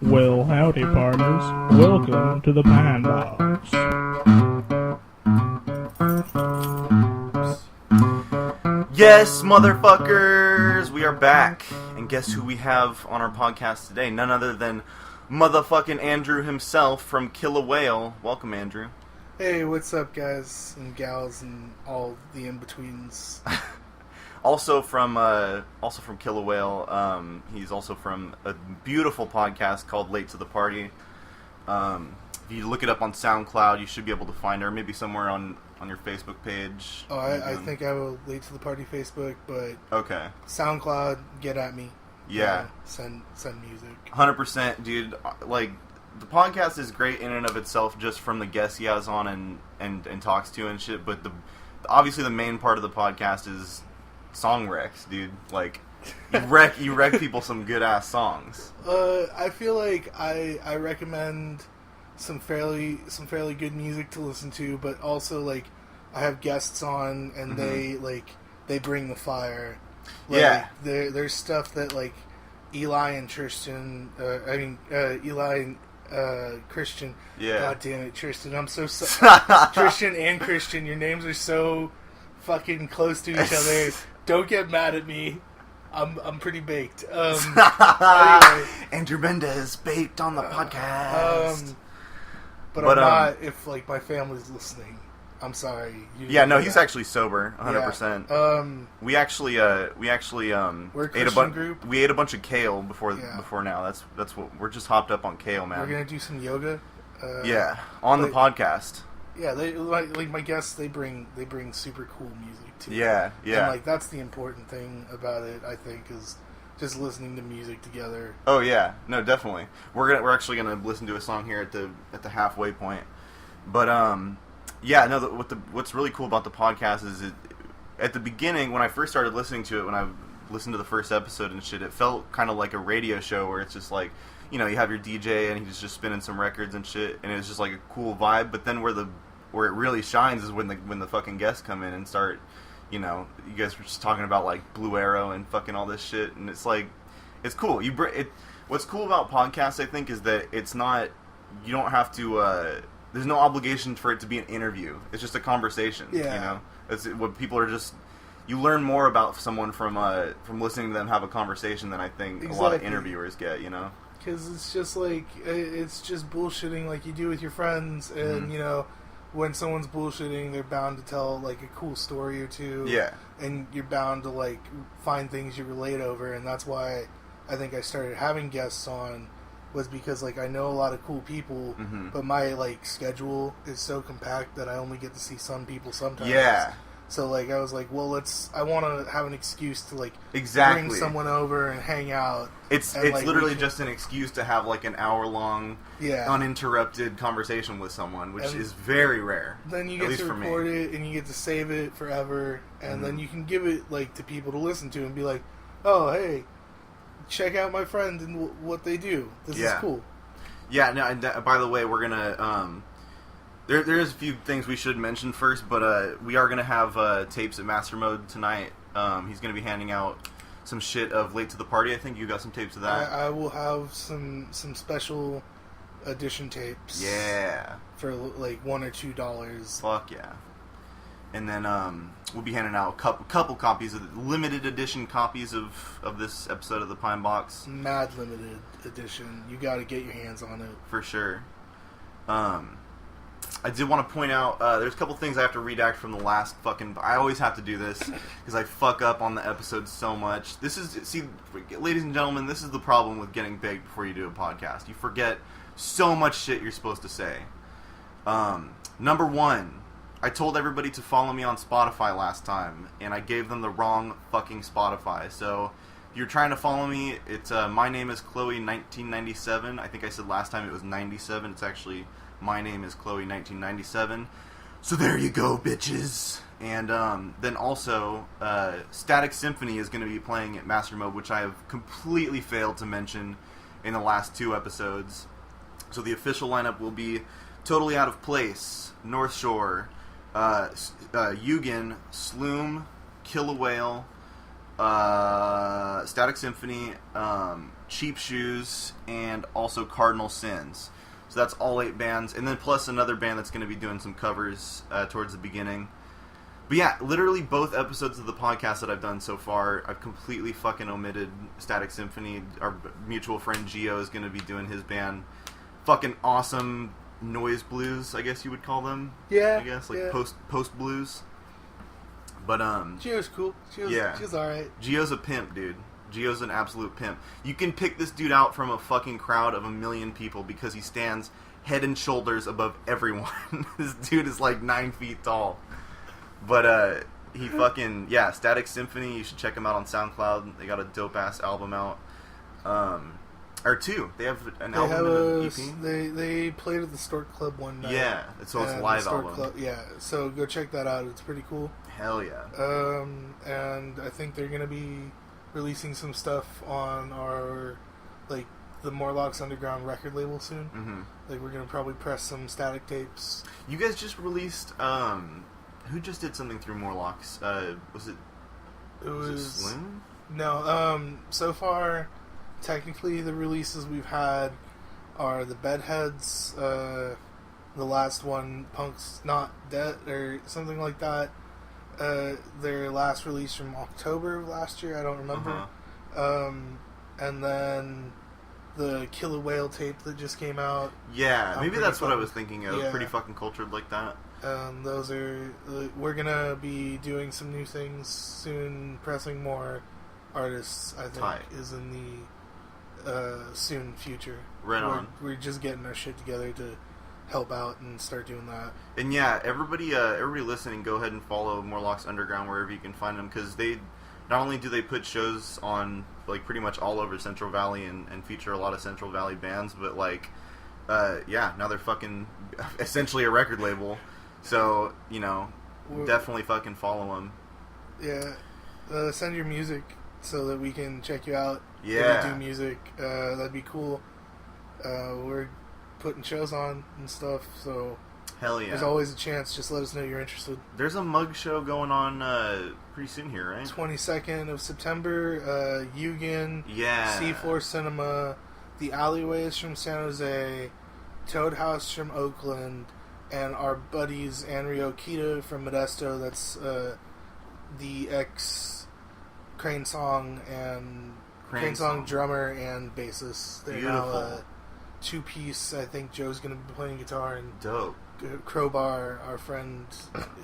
Well, howdy, partners. Welcome to the Pine Box. Yes, motherfuckers! We are back. And guess who we have on our podcast today? None other than motherfucking Andrew himself from Killah Wail. Welcome, Andrew. Hey, what's up, guys and gals and all the in-betweens? Also from Killah Wail, he's also from a beautiful podcast called Late to the Party. If you look it up on SoundCloud, you should be able to find her. Maybe somewhere on your Facebook page. Oh, I think I will Late to the Party Facebook, but okay. SoundCloud, get at me. Yeah. Send music. 100%, dude. Like, the podcast is great in and of itself, just from the guests he has on and talks to and shit. But obviously the main part of the podcast is song wrecks, dude. Like, you wreck people some good ass songs. I feel like I recommend some fairly good music to listen to, but also like I have guests on and they bring the fire. Like, yeah, there's stuff that like Eli and Tristan. Eli and Christian. Yeah. God damn it, Tristan! I'm so Tristan and Christian. Your names are so fucking close to each other. Don't get mad at me. I'm pretty baked. Anyway. Andrew Mendez baked on the podcast. But I'm not. If like my family's listening, I'm sorry. He's actually sober, 100%. Yeah. We actually we're a Christian group. We ate a bunch of kale before now. That's what we're just hopped up on kale, man. We're gonna do some yoga. The podcast. Yeah, they like my guests. They bring super cool music too. Yeah. And like that's the important thing about it. I think is just listening to music together. Oh yeah, no, definitely. We're actually gonna listen to a song here at the halfway point. But what's really cool about the podcast is at the beginning when I first started listening to it, when I listened to the first episode and shit, it felt kind of like a radio show where it's just like, you know, you have your DJ and he's just spinning some records and shit, and it's just like a cool vibe. But then where it really shines is when the fucking guests come in and start, you know, you guys were just talking about like Blue Arrow and fucking all this shit, and it's like, it's cool. What's cool about podcasts, I think, is that it's not, you don't have to, there's no obligation for it to be an interview. It's just a conversation. Yeah. You know, it's what people are just. You learn more about someone from listening to them have a conversation than I think a lot of interviewers get. You know. Because it's just like, it's just bullshitting like you do with your friends, and you know, when someone's bullshitting, they're bound to tell like a cool story or two. Yeah. And you're bound to like find things you relate over, and that's why I think I started having guests on, was because like I know a lot of cool people, but my like schedule is so compact that I only get to see some people sometimes. Yeah. So like I was like, well, I want to have an excuse to like bring someone over and hang out. It's like, literally just an excuse to have like an hour-long, uninterrupted conversation with someone, which is very rare. Then you get to record it and you get to save it forever, and then you can give it like to people to listen to and be like, oh hey, check out my friend and what they do. This is cool. Yeah. No. And by the way, we're gonna. There's a few things we should mention first, but we are going to have tapes at Master Mode tonight. He's going to be handing out some shit of Late to the Party. I think you got some tapes of that. I will have some special edition tapes. Yeah. For like $1 or $2. Fuck yeah. And then we'll be handing out a couple copies of limited edition copies of this episode of the Pine Box. Mad limited edition. You got to get your hands on it. For sure. I did want to point out, there's a couple things I have to redact from the last fucking... I always have to do this, because I fuck up on the episodes so much. See, ladies and gentlemen, this is the problem with getting big before you do a podcast. You forget so much shit you're supposed to say. Number one, I told everybody to follow me on Spotify last time, and I gave them the wrong fucking Spotify. So, if you're trying to follow me, it's my name is Chloe 1997. I think I said last time it was 97. It's actually... My name is Chloe 1997. So there you go, bitches. And then also, Static Symphony is going to be playing at Master Mode, which I have completely failed to mention in the last two episodes. So the official lineup will be Totally Out of Place, North Shore, Eugen, Sloom, Killah Wail, Static Symphony, Cheap Shoes, and also Cardinal Sins. So that's all 8 bands, and then plus another band that's going to be doing some covers towards the beginning. But yeah, literally both episodes of the podcast that I've done so far, I've completely fucking omitted Static Symphony. Our mutual friend Gio is going to be doing his band. Fucking awesome noise blues, I guess you would call them. Yeah. I guess, like post blues. But Gio's cool. Gio's alright. Gio's a pimp, dude. Gio's an absolute pimp. You can pick this dude out from a fucking crowd of 1 million people because he stands head and shoulders above everyone. This dude is like 9 feet tall. But he fucking Static Symphony. You should check him out on SoundCloud. They got a dope ass album out. Or 2. They have an album and an EP. They played at the Stork Club one night. Yeah, so it's a live album. Club, so go check that out. It's pretty cool. Hell yeah. And I think they're gonna be releasing some stuff on our the Morlocks Underground record label soon. Mm-hmm. Like we're gonna probably press some Static tapes. You guys just released. Who just did something through Morlocks? Was it Slim? No. So far, technically, the releases we've had are the Bedheads. The last one, Punk's Not Dead, or something like that. Their last release from October of last year, I don't remember. And then the Killah Wail tape that just came out. Yeah, maybe that's what I was thinking of. Yeah. Pretty fucking cultured like that. Those are... We're gonna be doing some new things soon, pressing more artists, I think, is in the soon future. Right on. We're just getting our shit together to help out and start doing that. And yeah, everybody listening, go ahead and follow Morlocks Underground wherever you can find them, because they not only do they put shows on like pretty much all over Central Valley and feature a lot of Central Valley bands, but like now they're fucking essentially a record label, so definitely fucking follow them. Yeah, send your music so that we can check you out. Yeah, if you do music, that'd be cool. We're putting shows on and stuff, so hell yeah, there's always a chance. Just let us know you're interested. There's a mug show going on pretty soon here, right? 22nd of September, Eugen, Seafloor Cinema, The Alleyways from San Jose, Toad House from Oakland, and our buddies Andrew Okita from Modesto. That's the ex Crane Song drummer and bassist. They're now 2-piece. I think Joe's going to be playing guitar, and dope. Crowbar, our friend,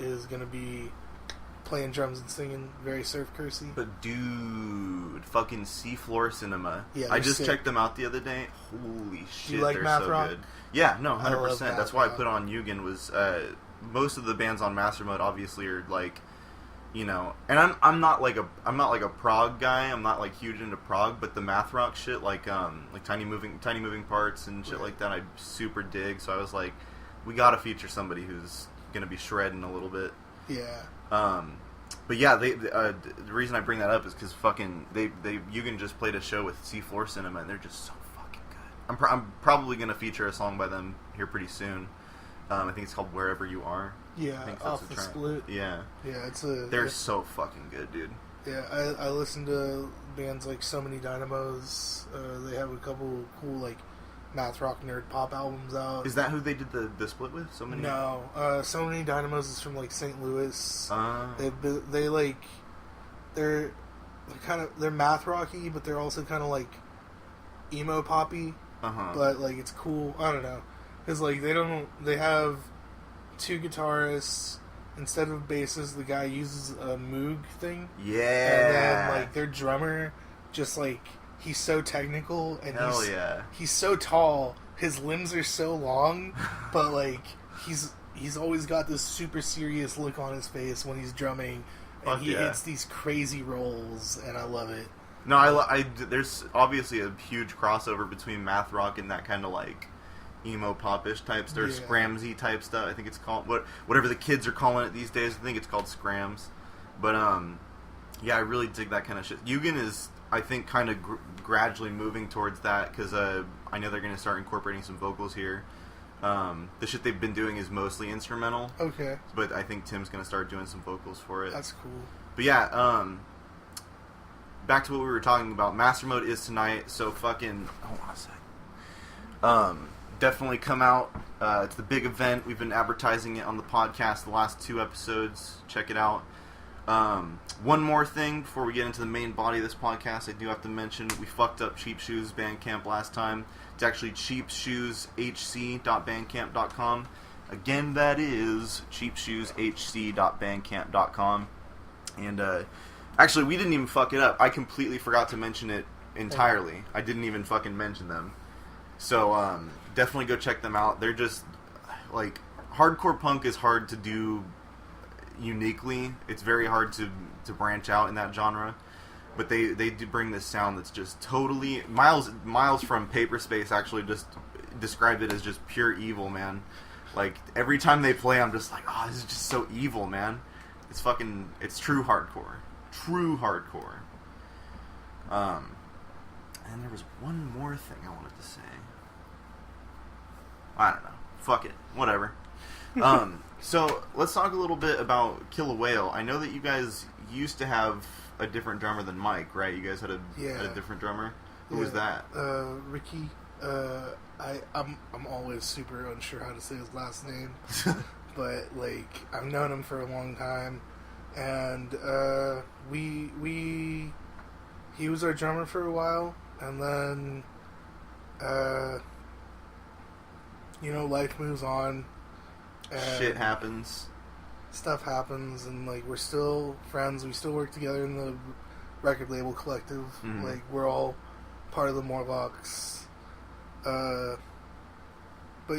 is going to be playing drums and singing. Very surf cursey. But dude, fucking Seafloor Cinema. Yeah, I just checked them out the other day. Holy shit, you like they're math so rock? good. Yeah, no, 100%. That's why I rock. put on Eugen. Was most of the bands on Master Mode obviously are like, and I'm not like a prog guy. I'm not like huge into prog, but the math rock shit, like tiny moving parts and shit like that, I super dig. So I was like, we gotta feature somebody who's gonna be shredding a little bit. Yeah. But yeah, the reason I bring that up is because fucking Eugen just played a show with Seafloor Cinema, and they're just so fucking good. I'm probably gonna feature a song by them here pretty soon. I think it's called Wherever You Are. Yeah, I think off the split. Yeah. Yeah, they're so fucking good, dude. Yeah, I listen to bands like So Many Dynamos. They have a couple cool like math rock nerd pop albums out. Is that who they did the split with? So Many? No, So Many Dynamos is from like St. Louis. They're math rocky, but they're also kind of like emo poppy. But like it's cool. I don't know, because like they have 2 guitarists. Instead of basses, the guy uses a Moog thing. Yeah. And then, like, their drummer, just, like, he's so technical, and he's so tall, his limbs are so long, but, like, he's always got this super serious look on his face when he's drumming, and he hits these crazy rolls, and I love it. No, there's obviously a huge crossover between math rock and that kind of, like, emo popish types. There's scramsy type stuff. I think it's called whatever the kids are calling it these days. I think it's called scrams. But I really dig that kind of shit. Eugen is, I think, kind of gradually moving towards that, because I know they're going to start incorporating some vocals here. The shit they've been doing is mostly instrumental. Okay. But I think Tim's going to start doing some vocals for it. That's cool. But yeah, back to what we were talking about. Master Mode is tonight, so fucking hold on a sec. Definitely come out. It's the big event. We've been advertising it on the podcast the last 2 episodes. Check it out. One more thing before we get into the main body of this podcast, I do have to mention we fucked up Cheap Shoes Bandcamp last time. It's actually cheapshoeshc.bandcamp.com. Again, that is cheapshoeshc.bandcamp.com. And actually, we didn't even fuck it up. I completely forgot to mention it entirely. I didn't even fucking mention them. So definitely go check them out. They're just like hardcore punk is hard to do uniquely. It's very hard to branch out in that genre. But they do bring this sound that's just totally Miles from Paper Space actually just described it as just pure evil, man. Like every time they play, I'm just like, oh, this is just so evil, man. It's true hardcore. True hardcore. And there was one more thing I wanted to say. I don't know. Fuck it. Whatever. So let's talk a little bit about Killah Wail. I know that you guys used to have a different drummer than Mike, right? You guys had a different drummer. Who was that? Ricky. I'm always super unsure how to say his last name, but like I've known him for a long time, and he was our drummer for a while, and then life moves on. And shit happens. Stuff happens, and like we're still friends. We still work together in the record label collective. Mm-hmm. Like we're all part of the Morlocks. But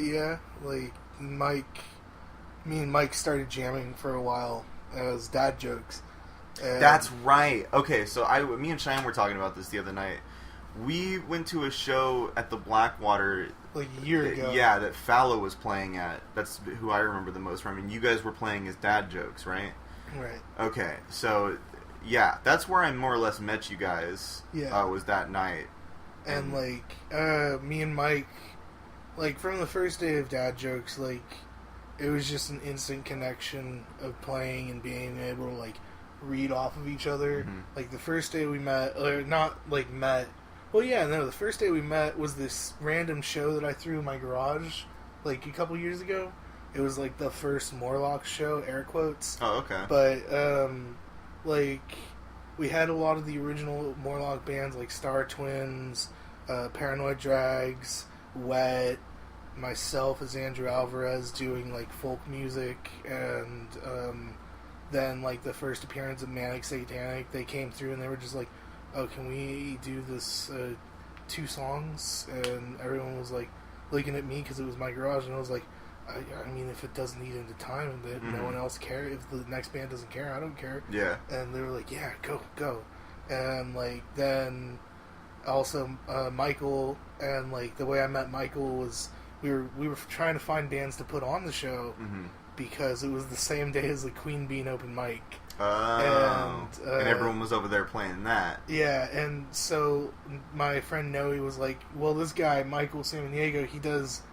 yeah, like me and Mike started jamming for a while as dad jokes. And that's right. Okay, so me and Cheyenne were talking about this the other night. We went to a show at the Blackwater like a year ago. Yeah, that Fallow was playing at. That's who I remember the most from. I mean, you guys were playing as dad jokes, right? Right. Okay, so yeah, that's where I more or less met you guys. Yeah. Was that night. And like me and Mike, like from the first day of dad jokes, like it was just an instant connection of playing and being able to like read off of each other. Mm-hmm. Like the first day we met, or not like met. Well, yeah, no. The first day we met was this random show that I threw in my garage, like a couple years ago. It was like the first Morlock show, air quotes. Oh, okay. But like we had a lot of the original Morlock bands, like Star Twins, Paranoid Drags, Wet, myself as Andrew Alvarez doing like folk music, and then like the first appearance of Manic Satanic. They came through and they were just like, oh, can we do this 2 songs? And everyone was like looking at me because it was my garage, and I was like, I mean, if it doesn't eat into time and that no one else cares, if the next band doesn't care, I don't care. Yeah. And they were like, yeah, go. And like then also Michael, and like the way I met Michael was we were trying to find bands to put on the show because it was the same day as the Queen Bean open mic. Oh. And everyone was over there playing that. Yeah, and so my friend Noe was like, well, this guy, Michael Samaniego, he does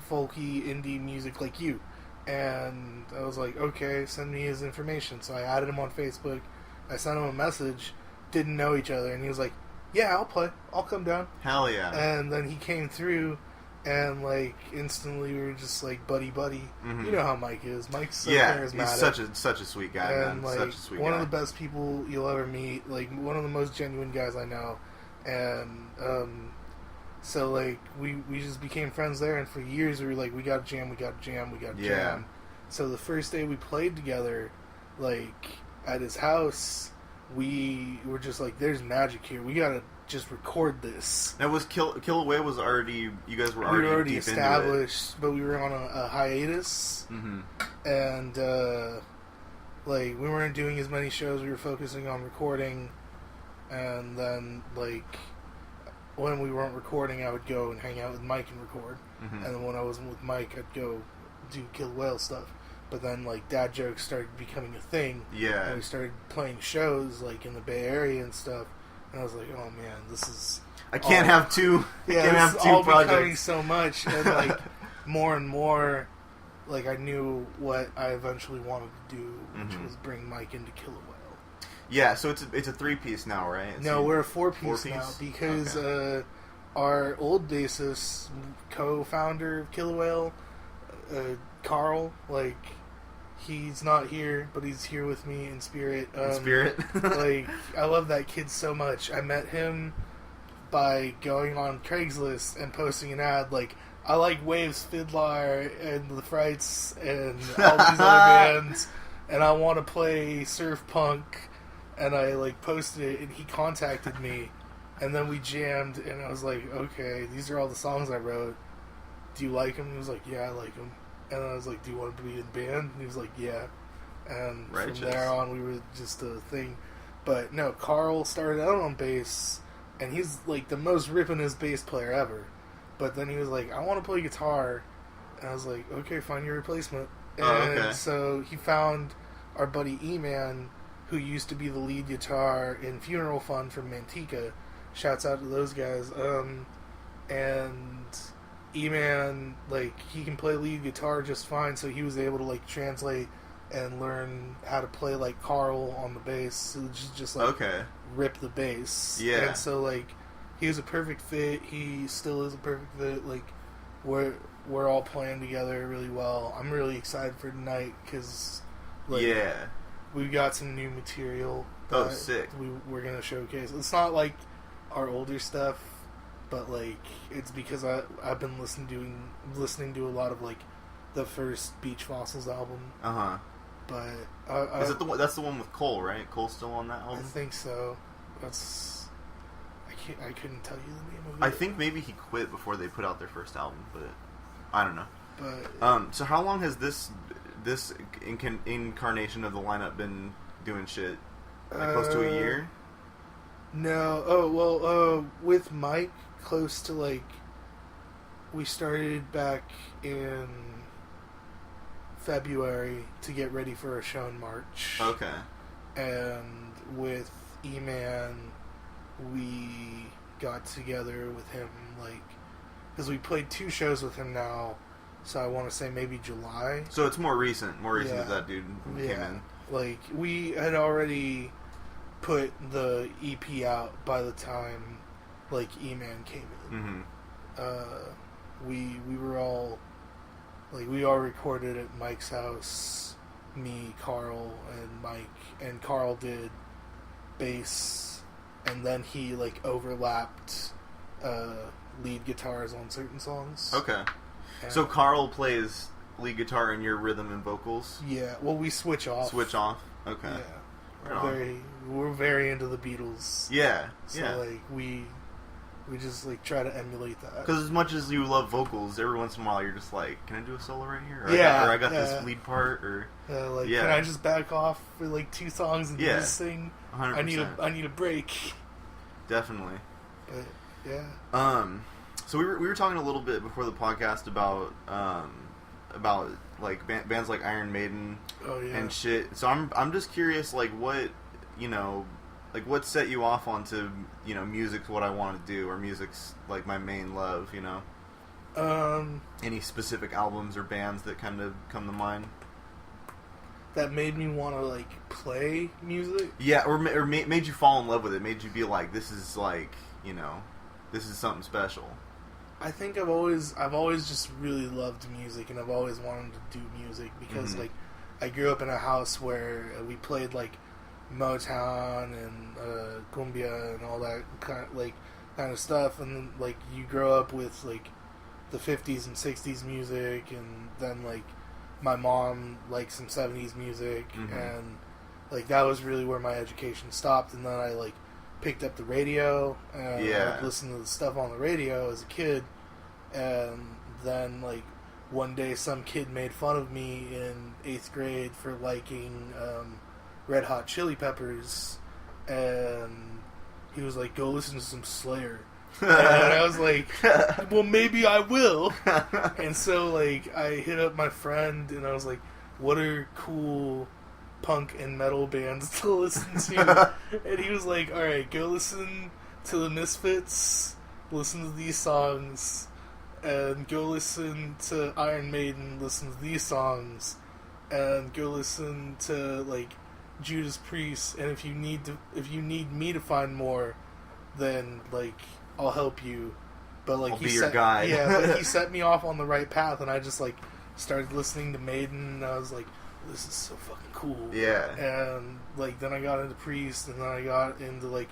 folky indie music like you. And I was like, okay, send me his information. So I added him on Facebook. I sent him a message. Didn't know each other. And he was like, yeah, I'll play. I'll come down. Hell yeah. And then he came through. And like instantly we were just like buddy. Mm-hmm. You know how Mike is. Mike's so He's charismatic. such a sweet guy, and man. like Such a sweet one guy. of the best people you'll ever meet. Like one of the most genuine guys I know. And so like we just became friends there. And for years we were like, we got to jam. So the first day we played together, like at his house, we were just like, there's magic here. We gotta just record this. That was Killah Wail was already. You guys were already deep established, but we were on a hiatus, and like we weren't doing as many shows. We were focusing on recording, and then like when we weren't recording, I would go and hang out with Mike and record, and then when I wasn't with Mike, I'd go do Killah Wail stuff. But then like dad jokes started becoming a thing. Yeah, and we started playing shows like in the Bay Area and stuff. And I was like, oh man, this is... I can't have two all projects. Becoming so much, and like more and more, like I knew what I eventually wanted to do, which was bring Mike into Killah Wail. Yeah, so it's a 3-piece now, right? No, we're a 4-piece now Four-piece? because Okay. our old bassist, co-founder of Killah Wail, Carl, like, he's not here, but he's here with me in spirit. In spirit? Like, I love that kid so much. I met him by going on Craigslist and posting an ad like, I like Waves Fiddler and the Frights and all these other bands, and I want to play surf punk, and I like posted it, and he contacted me, and then we jammed, and I was like, okay, these are all the songs I wrote. Do you like them? He was like, yeah, I like them. And I was like, do you want to be in band? And he was like, yeah. And Righteous. from there on, we were just a thing. But no, Carl started out on bass, and he's like the most rippingest bass player ever. But then he was like, I want to play guitar. And I was like, okay, find your replacement. And okay. so he found our buddy E-Man, who used to be the lead guitar in Funeral Fund from Manteca. Shouts out to those guys. And E-Man, like, he can play lead guitar just fine, so he was able to, like, translate and learn how to play, like, Carl on the bass. So just like, okay. rip the bass. Yeah. And so, like, he was a perfect fit. He still is a perfect fit. Like, we're all playing together really well. I'm really excited for tonight because, like, yeah. we've got some new material Oh, that sick. we're gonna showcase. It's not like our older stuff, but like it's because I've been listening to a lot of like the first Beach Fossils album. But Is it that's the one with Cole, right? Cole's still on that I album. think so. I couldn't tell you the name of it. I think maybe he quit before they put out their first album, but I don't know. But So how long has this incarnation of the lineup been doing shit? Like close to a year? No. Oh well. With Mike, close to like we started back in February to get ready for a show in March. Okay. And with E-Man, we got together with him like because we played 2 shows with him now. So I want to say maybe July. So it's more recent Yeah. that that dude came in. Like we had already put the EP out by the time like E-Man came in. Mm-hmm. We were all like we all recorded at Mike's house. Me, Carl, and Mike, and Carl did bass, and then he like overlapped lead guitars on certain songs. Okay. And So Carl plays lead guitar and your rhythm and vocals? yeah, well we switch off. Switch off? Okay. Yeah. Right on. We're very into the Beatles. Yeah. So yeah. like we just like try to emulate that. Because as much as you love vocals, every once in a while you're just like, can I do a solo right here? Or Yeah, I got yeah. this lead part, or Like, Yeah. can I just back off for like 2 songs and Yeah. just sing? 100%. I need a break. Definitely. But yeah, So we were talking a little bit before the podcast about like bands like Iron Maiden oh yeah. and shit. So I'm just curious, like what what set you off onto music's what I want to do, or music's like my main love, Any specific albums or bands that kind of come to mind? That made me want to like play music. Yeah, or made you fall in love with it, made you be like, this is like, this is something special. I think I've always just really loved music, and I've always wanted to do music because Mhm. like I grew up in a house where we played like Motown and cumbia and all that kind of stuff, and like you grow up with like the 50s and 60s music, and then like my mom liked some 70s music, Mhm. and like that was really where my education stopped. And then I like picked up the radio and Yeah. like, listened to the stuff on the radio as a kid, and then like one day some kid made fun of me in 8th grade for liking Red Hot Chili Peppers, and he was like, go listen to some Slayer. And I was like, well, maybe I will. And so like I hit up my friend and I was like, what are cool punk and metal bands to listen to? And he was like, alright, go listen to the Misfits, listen to these songs, and go listen to Iron Maiden, listen to these songs, and go listen to like Judas Priest, and if you need me to find more, then like I'll help you. But like I'll be your guide. Yeah, but he set me off on the right path, and I just like started listening to Maiden, and I was like, this is so fucking cool. Yeah. And like then I got into Priest, and then I got into like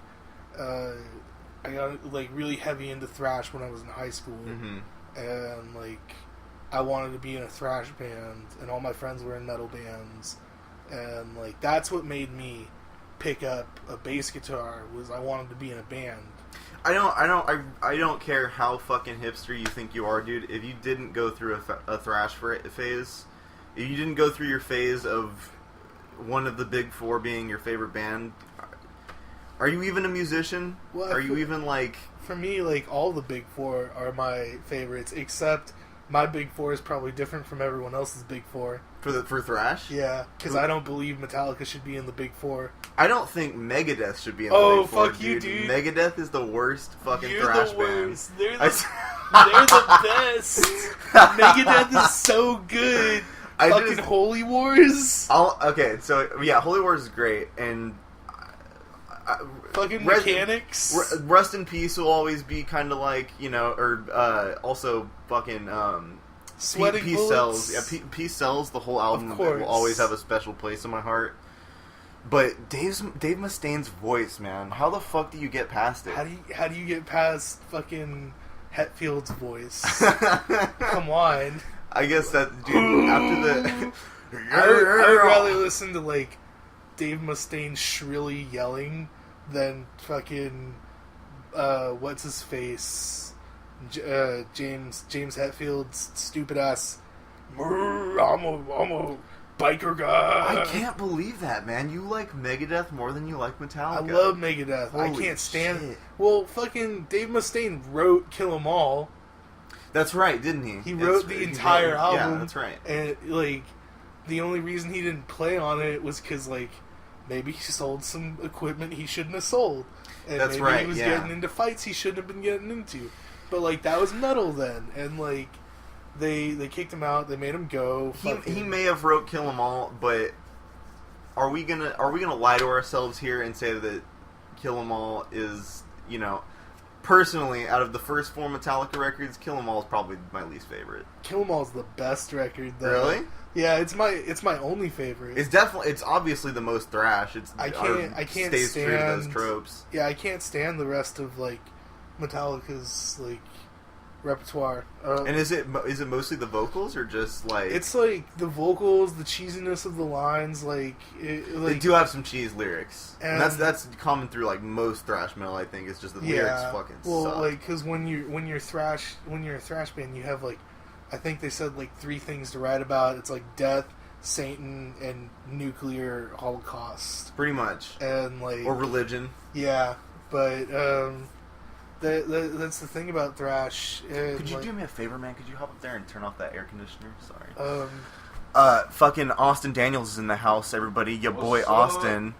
I got like really heavy into thrash when I was in high school, and like I wanted to be in a thrash band, and all my friends were in metal bands, and like that's what made me pick up a bass guitar, was I wanted to be in a band. I don't care how fucking hipster you think you are, dude. If you didn't go through a thrash phase, if you didn't go through your phase of one of the big four being your favorite band, are you even a musician? Well, are you even like... For me, like, all the big four are my favorites, except my big four is probably different from everyone else's big four. For thrash? Yeah, because I don't believe Metallica should be in the big four. I don't think Megadeth should be in the big four. Oh, fuck you, dude. Megadeth is the worst fucking You're thrash the band. worst. They're the best. Megadeth is so good. Fucking Holy Wars. Okay, so yeah, Holy Wars is great, and fucking Mechanics. Rust in Peace will always be kind of like, you know, or also fucking Sweating Peace Bullets. Cells. Yeah, Peace Cells, the whole album will always have a special place in my heart. But Dave Mustaine's voice, man, how the fuck do you get past it? How do you get past fucking Hetfield's voice? Come on. I guess that, dude, after the... I would rather listen to, like, Dave Mustaine shrilly yelling than fucking, what's his face? James Hetfield's stupid ass, I'm a biker guy. I can't believe that, man. You like Megadeth more than you like Metallica. I love Megadeth. Holy I can't stand... shit. Well, fucking Dave Mustaine wrote Kill 'Em All. That's right, didn't he? He wrote the entire album. Yeah, that's right. And, like, the only reason he didn't play on it was because, like, maybe he sold some equipment he shouldn't have sold. And that's maybe right, he was yeah. getting into fights he shouldn't have been getting into. But, like, that was metal then. And, like, they kicked him out. They made him go. He may have wrote Kill 'Em All, but are we gonna lie to ourselves here and say that Kill 'Em All is, you know... Personally, out of the first four Metallica records, Kill 'Em All is probably my least favorite. Kill 'Em All is the best record, though. Really? Yeah, it's my only favorite. It's obviously the most thrash. I can't stays stand true to those tropes. Yeah, I can't stand the rest of like Metallica's like repertoire. And is it mostly the vocals or just like... It's like the vocals, the cheesiness of the lines, like they do have some cheese lyrics, and that's common through like most thrash metal. I think it's just the lyrics fucking suck. Like because when you're a thrash band, you have like, I think they said like 3 things to write about. It's like death, Satan, and nuclear holocaust. Pretty much, and like or religion. Yeah, but that's the thing about thrash. Could you do me a favor, man? Could you hop up there and turn off that air conditioner? Sorry. Fucking Austin Daniels is in the house, everybody. Your boy Austin.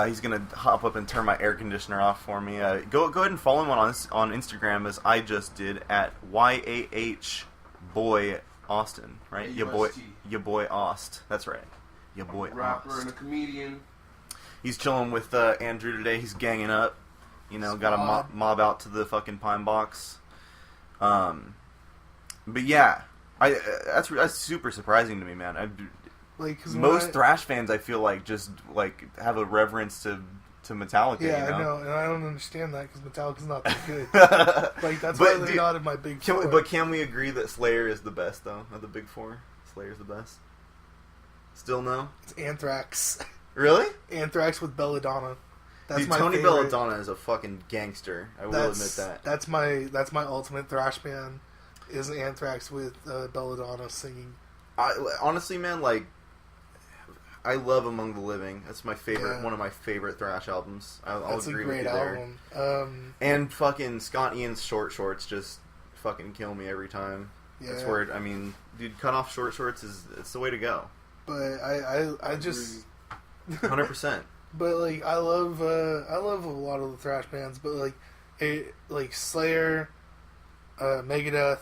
He's gonna hop up and turn my air conditioner off for me. Go ahead and follow him on Instagram, as I just did, at YAH Boy Austin. Right? Your boy Aust. That's right. Your boy rapper Aust. and a comedian. He's chilling with Andrew today. He's ganging up. You know, got a mob out to the fucking Pine Box. But yeah, that's super surprising to me, man. Most thrash fans, I feel like, just like have a reverence to Metallica. Yeah, you know? I know, and I don't understand that because Metallica's not that good. Like that's why they're not in my big four. But can we agree that Slayer is the best though of the big four? Slayer's the best. Still no? It's Anthrax. Really? Anthrax with Belladonna. That's Dude, my Tony favorite. Belladonna is a fucking gangster. I will admit that. That's my ultimate thrash band. Is Anthrax with Belladonna singing. Honestly, man, like, I love Among the Living. That's my favorite, one of my favorite thrash albums. I'll agree with you there. That's a great album. And fucking Scott Ian's Short Shorts just fucking kill me every time. Yeah. That's where I mean, dude, cut off Short Shorts it's the way to go. But I just 100%. But like I love a lot of the thrash bands, but like Slayer, Megadeth,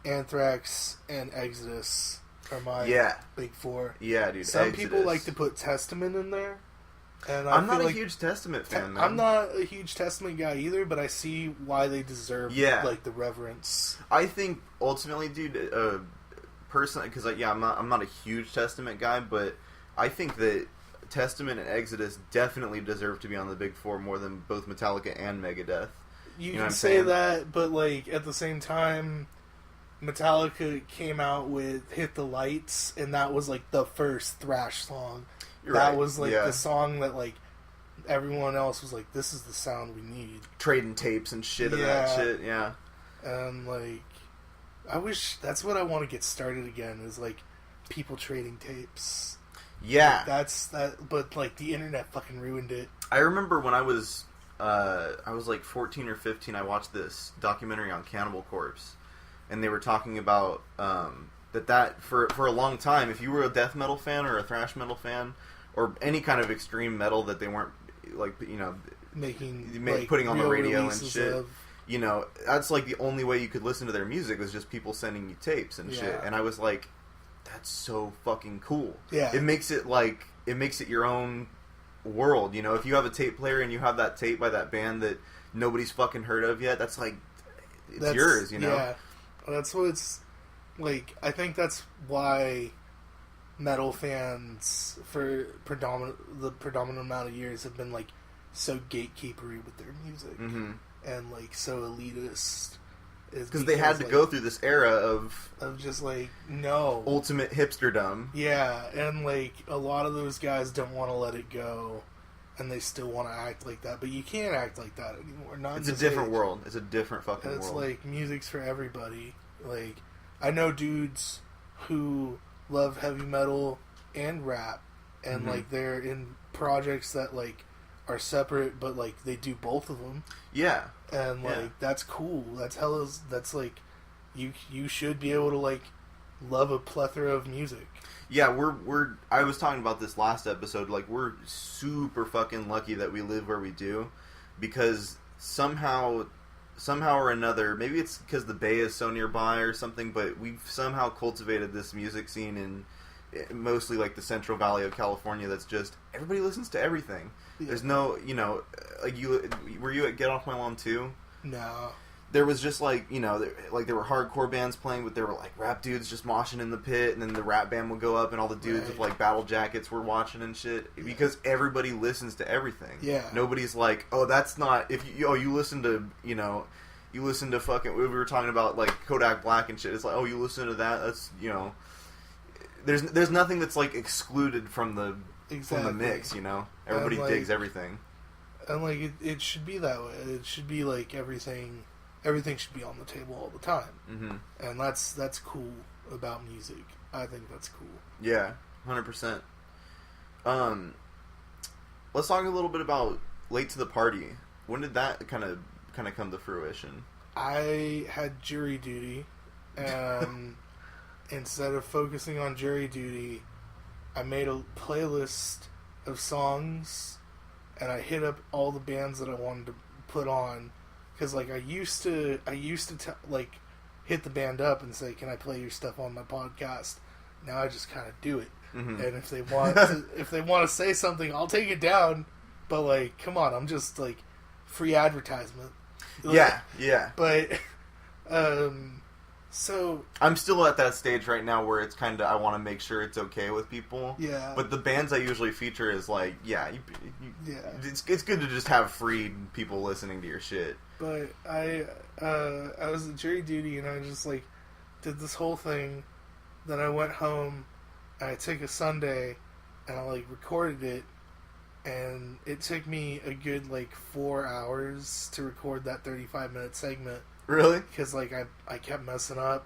Anthrax, and Exodus are my big four. Yeah, dude. Some Exodus. people like to put Testament in there. And I'm not a huge Testament fan, man. I'm not a huge Testament guy either, but I see why they deserve like the reverence. I think ultimately, dude, personally, because I'm not a huge Testament guy, but I think that Testament and Exodus definitely deserve to be on the big four more than both Metallica and Megadeth. You can say that, but like at the same time, Metallica came out with "Hit the Lights," and that was like the first thrash song. That was like the song that like everyone else was like, "This is the sound we need." Trading tapes and shit and that shit, And like, I wish that's what I want to get started again. Is like people trading tapes. Yeah, like, but like the internet fucking ruined it. I remember when I was like 14 or 15. I watched this documentary on Cannibal Corpse, and they were talking about that for a long time, if you were a death metal fan or a thrash metal fan or any kind of extreme metal that they weren't like putting on the radio and shit, that's like the only way you could listen to their music was just people sending you tapes and shit. And I was like, that's so fucking cool. Yeah, it makes it your own world. If you have a tape player and you have that tape by that band that nobody's fucking heard of yet, that's like it's yours. Yeah, that's what it's like. I think that's why metal fans for the predominant amount of years have been like so gatekeepery with their music and like so elitist. Because they had to go through this era of just like ultimate hipsterdom. Yeah, and like a lot of those guys don't want to let it go, and they still want to act like that. But you can't act like that anymore. It's a different world. It's a different fucking world. It's like music's for everybody. Like I know dudes who love heavy metal and rap, and like they're in projects that like are separate, but like they do both of them. Yeah. And like that's cool. That's like you should be able to like love a plethora of music. Yeah, we're I was talking about this last episode, like we're super fucking lucky that we live where we do, because somehow or another, maybe it's because the Bay is so nearby or something, but we've somehow cultivated this music scene in mostly like the Central Valley of California that's just everybody listens to everything. Yeah. There's no, like were you at Get Off My Lawn too? No. There was just like, there were hardcore bands playing, but there were like rap dudes just moshing in the pit, and then the rap band would go up, and all the dudes with like battle jackets were watching and shit, because everybody listens to everything. Yeah. Nobody's like, oh, that's not, if you listen to, you listen to fucking, we were talking about like Kodak Black and shit, it's like, oh, you listen to that, that's, there's nothing that's like excluded from the mix, everybody digs everything. And like it should be that way. It should be like everything should be on the table all the time. And that's cool about music. I think that's cool. Yeah, 100%. Let's talk a little bit about Late to the Party. When did that kind of come to fruition? I had jury duty, and instead of focusing on jury duty, I made a playlist of songs, and I hit up all the bands that I wanted to put on. Because like I used to like hit the band up and say, "Can I play your stuff on my podcast?" Now I just kind of do it. And if they want to say something, I'll take it down. But like, come on, I'm just like free advertisement. Like, yeah. But so I'm still at that stage right now where it's kind of, I want to make sure it's okay with people. Yeah. But the bands I usually feature is like, it's good to just have free people listening to your shit. But I was at jury duty, and I just like did this whole thing. Then I went home, and I took a Sunday, and I like recorded it, and it took me a good like 4 hours to record that 35-minute segment. Really? Because like I kept messing up,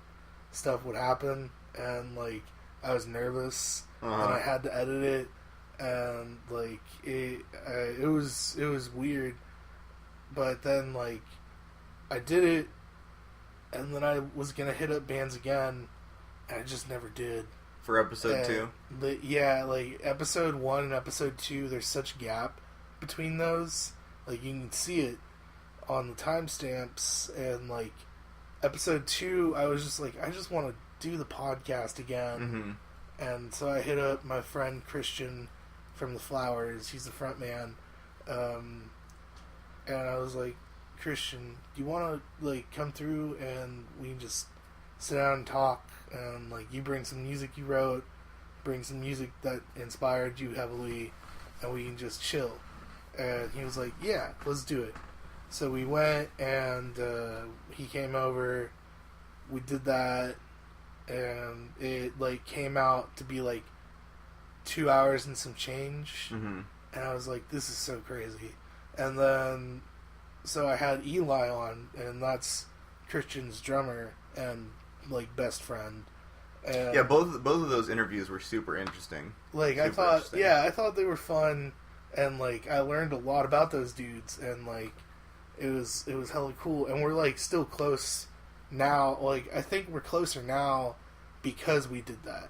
stuff would happen, and like I was nervous, and I had to edit it, and like it was weird. But then like I did it, and then I was gonna hit up bands again, and I just never did. For episode 2? Like episode 1 and episode 2, there's such gap between those. Like you can see it on the timestamps, and like episode 2, I was just like, I just want to do the podcast again. And so I hit up my friend Christian from the Flowers. He's the front man. And I was like, Christian, do you want to like come through and we can just sit down and talk, and like you bring some music you wrote, bring some music that inspired you heavily, and we can just chill. And he was like, yeah, let's do it. So we went, and he came over, we did that, and it like came out to be like 2 hours and some change. Mm-hmm. And I was like, this is so crazy. And then so I had Eli on, and that's Christian's drummer and like best friend. And Yeah, both of those interviews were super interesting. like I thought they were fun, and like I learned a lot about those dudes, and like it was hella cool, and we're like still close now. Like I think we're closer now because we did that.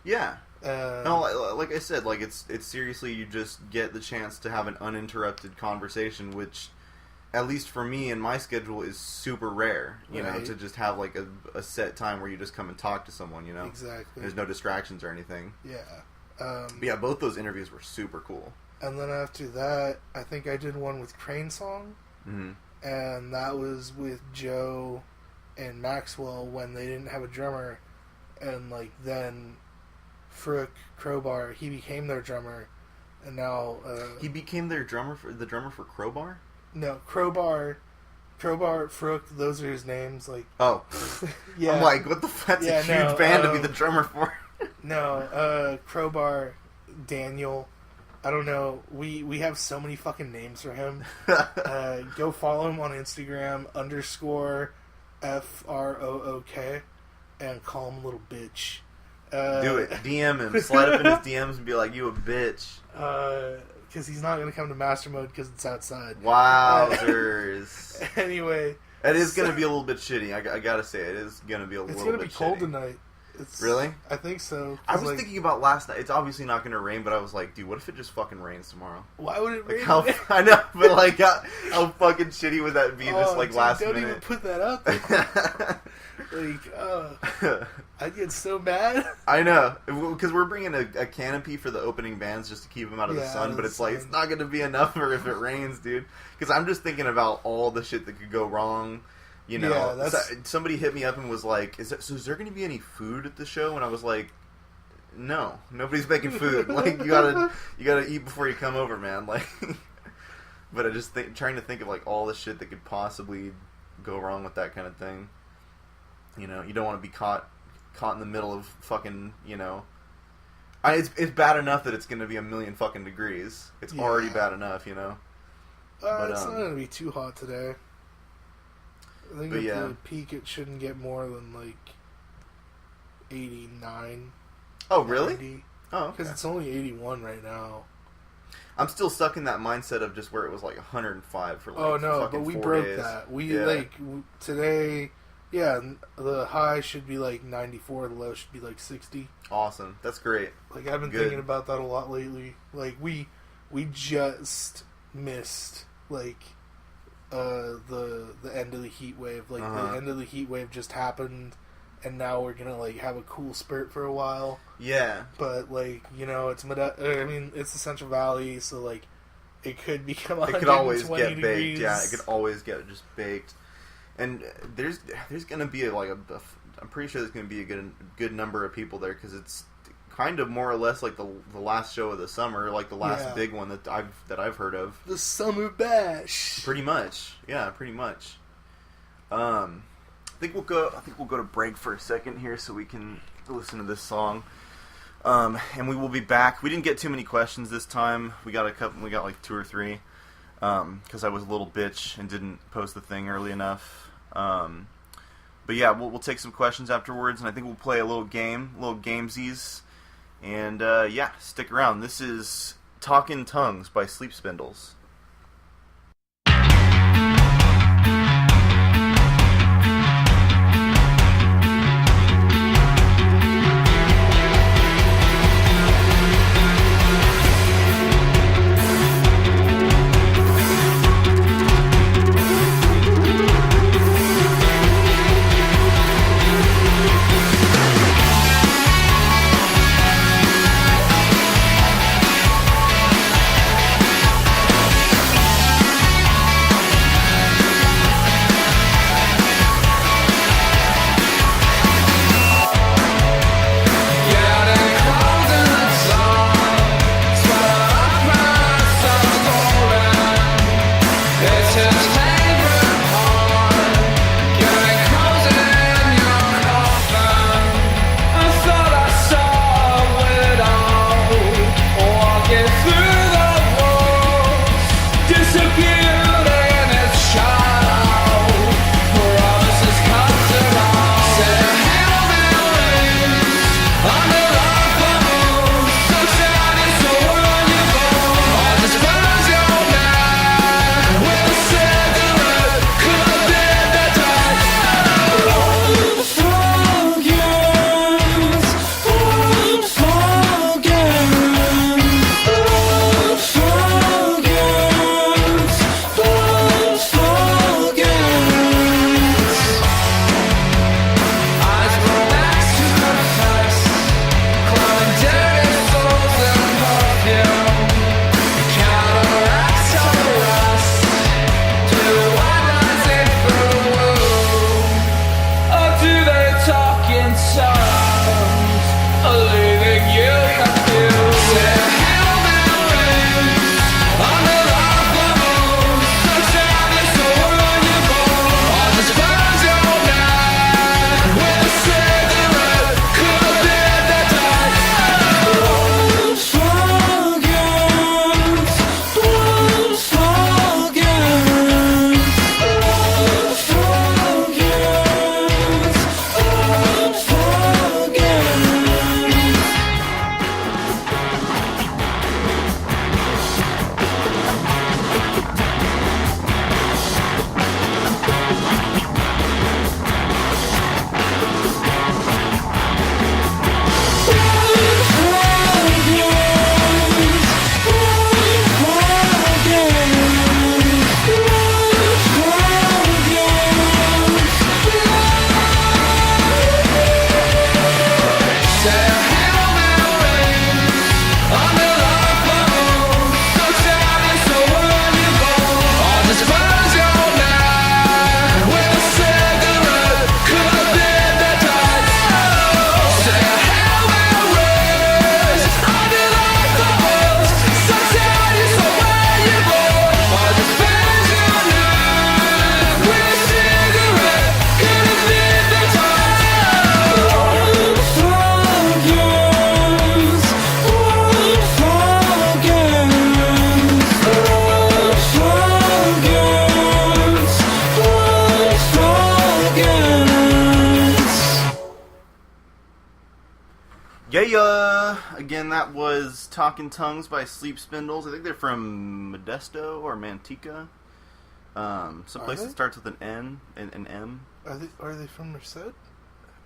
Yeah. No, like I said, like it's seriously, you just get the chance to have an uninterrupted conversation, which, at least for me and my schedule, is super rare. You know, to just have like a set time where you just come and talk to someone. You know, exactly. There's no distractions or anything. Yeah. But yeah, both those interviews were super cool. And then after that, I think I did one with Crane Song, and that was with Joe and Maxwell when they didn't have a drummer, and like then Frook Crowbar, he became their drummer, and now he became their drummer for Crowbar. No, Crowbar, Frook, those are his names. Like, oh, yeah. I'm like, what the fuck? That's a huge band to be the drummer for. No, Crowbar, Daniel. I don't know. We have so many fucking names for him. Go follow him on Instagram _FROOK and call him a little bitch. Do it. DM him. Slide up in his DMs and be like, you a bitch. Because he's not going to come to Master Mode because it's outside. Wowzers. Anyway. It is going to be a little bit shitty. I got to say, it is going to be a little bit shitty. It's going to be cold tonight. Really? I think so. I was thinking about last night. It's obviously not going to rain, but I was like, dude, what if it just fucking rains tomorrow? Why would it rain? I know, but like, how fucking shitty would that be? Just like last minute. Don't even put that out there. I'd get so mad. I know, because we're bringing a canopy for the opening bands just to keep them out of the sun, but it's like, it's not going to be enough for if it rains, dude. Because I'm just thinking about all the shit that could go wrong. You know, somebody hit me up and was like, is there going to be any food at the show? And I was like, no, nobody's making food. Like, you gotta eat before you come over, man. Like, but I just trying to think of like all the shit that could possibly go wrong with that kind of thing. You know, you don't want to be caught in the middle of fucking, you know. It's bad enough that it's going to be 1,000,000 fucking degrees. It's already bad enough, you know. But, it's not going to be too hot today. I think at the peak it shouldn't get more than like 89. Oh, really? 90. Oh, okay. Because it's only 81 right now. I'm still stuck in that mindset of just where it was like 105 for like but we 4 broke days. that. Like today, the high should be like 94, the low should be like 60. Awesome. That's great. Like I've been thinking about that a lot lately. Like we just missed like the end of the heat wave. Like the end of the heat wave just happened, and now we're gonna like have a cool spurt for a while. Yeah. But like, you know, it's the Central Valley, so like it could become 120 It could always get degrees. baked. Yeah, it could always get just baked. And there's gonna be I'm pretty sure there's gonna be a good number of people there, because it's kind of more or less like the last show of the summer, like the last big one that I've heard of. The Summer Bash. Pretty much, yeah, pretty much. I think we'll go to break for a second here so we can listen to this song. And we will be back. We didn't get too many questions this time. We got like 2 or 3. Because I was a little bitch and didn't post the thing early enough. But yeah, we'll take some questions afterwards, and I think we'll play a little gamesies. And stick around. This is Talk in Tongues by Sleep Spindles. Yeah. Again, that was Talking Tongues by Sleep Spindles. I think they're from Modesto or Manteca. Someplace that starts with an N and an M. Are they from Merced?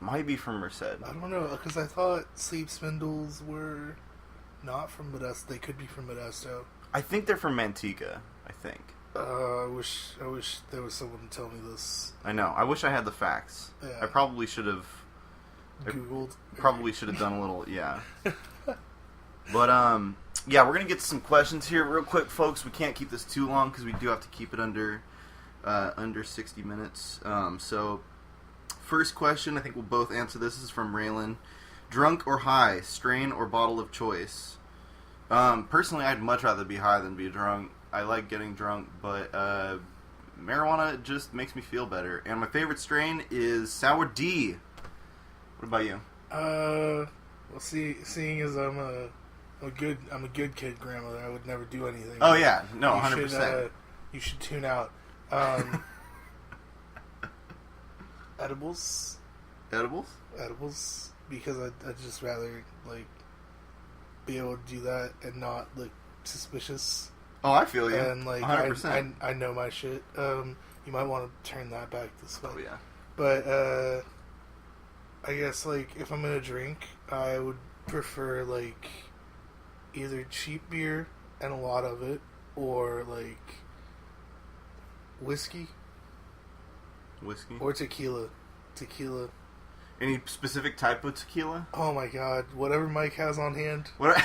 Might be from Merced. I don't know, because I thought Sleep Spindles were not from Modesto. They could be from Modesto. I think they're from Manteca. I think. I wish there was someone to tell me this. I know. I wish I had the facts. Yeah. I probably should have. Googled. Probably should have done a little. Yeah. But yeah, we're gonna get to some questions here real quick, folks. We can't keep this too long because we do have to keep it under 60 minutes. So, first question, I think we'll both answer this. This is from Raylan. Drunk or high, strain or bottle of choice? Personally, I'd much rather be high than be drunk. I like getting drunk, but marijuana just makes me feel better. And my favorite strain is Sour D. What about you? Well, seeing as I'm a good kid grandmother, I would never do anything. Oh yeah, no, 100%. You should tune out. Edibles, because I'd just rather like be able to do that and not look suspicious. Oh, I feel you. And like 100%. I know my shit. You might want to turn that back this way. Oh yeah. But I guess like if I'm gonna drink, I would prefer like either cheap beer and a lot of it, or like whiskey or tequila. Any specific type of tequila? Oh my god, whatever Mike has on hand. What?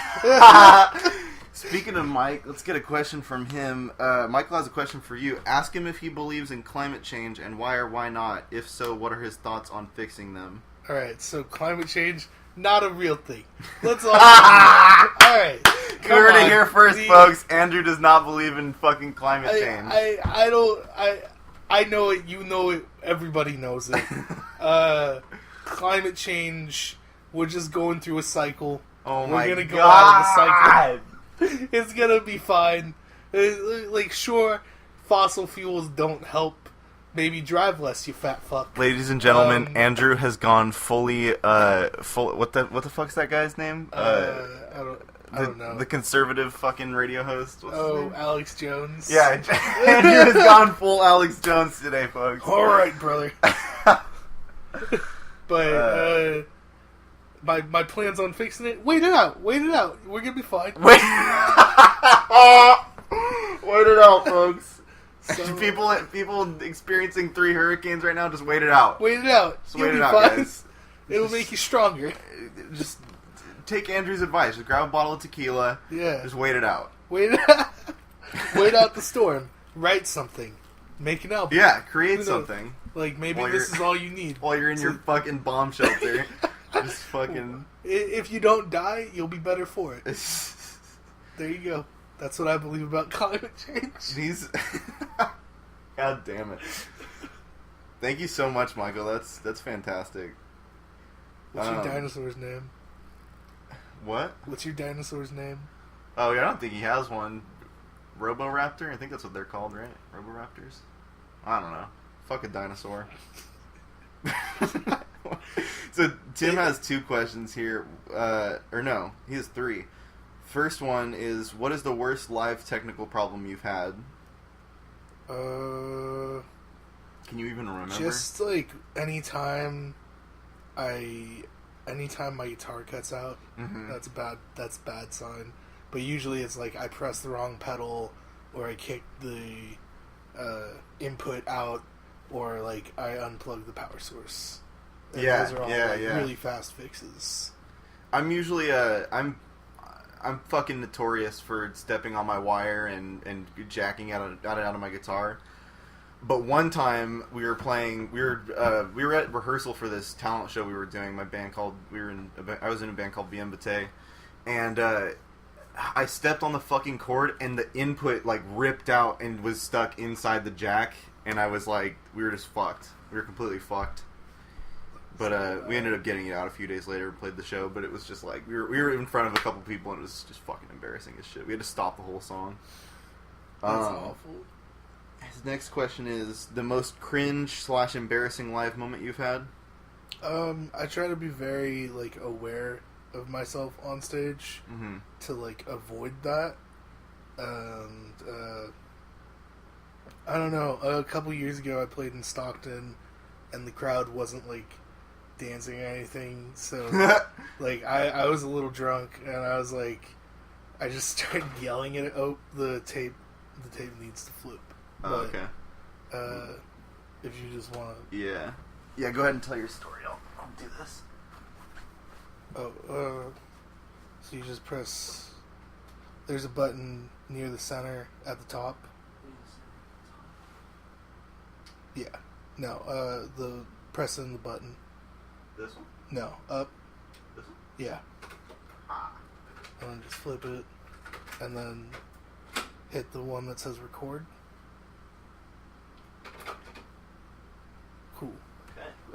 Speaking of Mike, let's get a question from him. Michael has a question for you. Ask him if he believes in climate change and why or why not. If so, what are his thoughts on fixing them? Alright, so climate change, not a real thing. Let's all alright. You heard it here first, folks. Andrew does not believe in fucking climate change. I know it, you know it, everybody knows it. Climate change, we're just going through a cycle. Oh we're my gonna go God. out of the cycle. It's gonna be fine. Like, sure, fossil fuels don't help. Maybe drive less, you fat fuck. Ladies and gentlemen, Andrew has gone fully, what the fuck's that guy's name? I don't know. The conservative fucking radio host. What's his name? Alex Jones. Yeah, Andrew has gone full Alex Jones today, folks. All right, brother. But my plans on fixing it. Wait it out. We're gonna be fine. Wait it out, folks. So, people experiencing 3 hurricanes right now. Just wait it out. Wait it out. You'll be fine. Guys. It'll make you stronger. Just take Andrew's advice. Just grab a bottle of tequila. Yeah. Just wait it out. Wait out the storm. Write something. Make an album. Yeah, create something. Like, maybe this is all you need. While you're in your fucking bomb shelter. Just fucking... If you don't die, you'll be better for it. There you go. That's what I believe about climate change. God damn it. Thank you so much, Michael. That's fantastic. What's your dinosaur's name? What? What's your dinosaur's name? Oh, yeah, I don't think he has one. Roboraptor? I think that's what they're called, right? Roboraptors? I don't know. Fuck a dinosaur. So, Tim has 2 questions here. Or no, he has 3. First one is, what is the worst live technical problem you've had? Can you even remember? Just, like, anytime my guitar cuts out, that's a bad sign. But usually it's like I press the wrong pedal, or I kick the input out, or like I unplug the power source. And those are all really fast fixes. I'm usually I'm fucking notorious for stepping on my wire and jacking out of my guitar. But one time we were at rehearsal for this talent show we were doing. I was in a band called Bien Bate, and I stepped on the fucking cord and the input like ripped out and was stuck inside the jack, and I was like, we were just fucked. We were completely fucked. But we ended up getting it out a few days later, played the show, but it was just like we were in front of a couple people and it was just fucking embarrassing as shit. We had to stop the whole song. That's awful. His next question is the most cringe/embarrassing live moment you've had? I try to be very like aware of myself on stage to like avoid that. And I don't know. A couple years ago, I played in Stockton, and the crowd wasn't like dancing or anything. So like I was a little drunk, and I was like, I just started yelling at it. Oh, the tape needs to flip. Oh, okay. If you just want to... Yeah. Yeah, go ahead and tell your story. I'll do this. So you just press... There's a button near the center at the top. Yeah. No, pressing the button. This one? No, up. This one? Yeah. And then just flip it, and then hit the one that says record. Cool.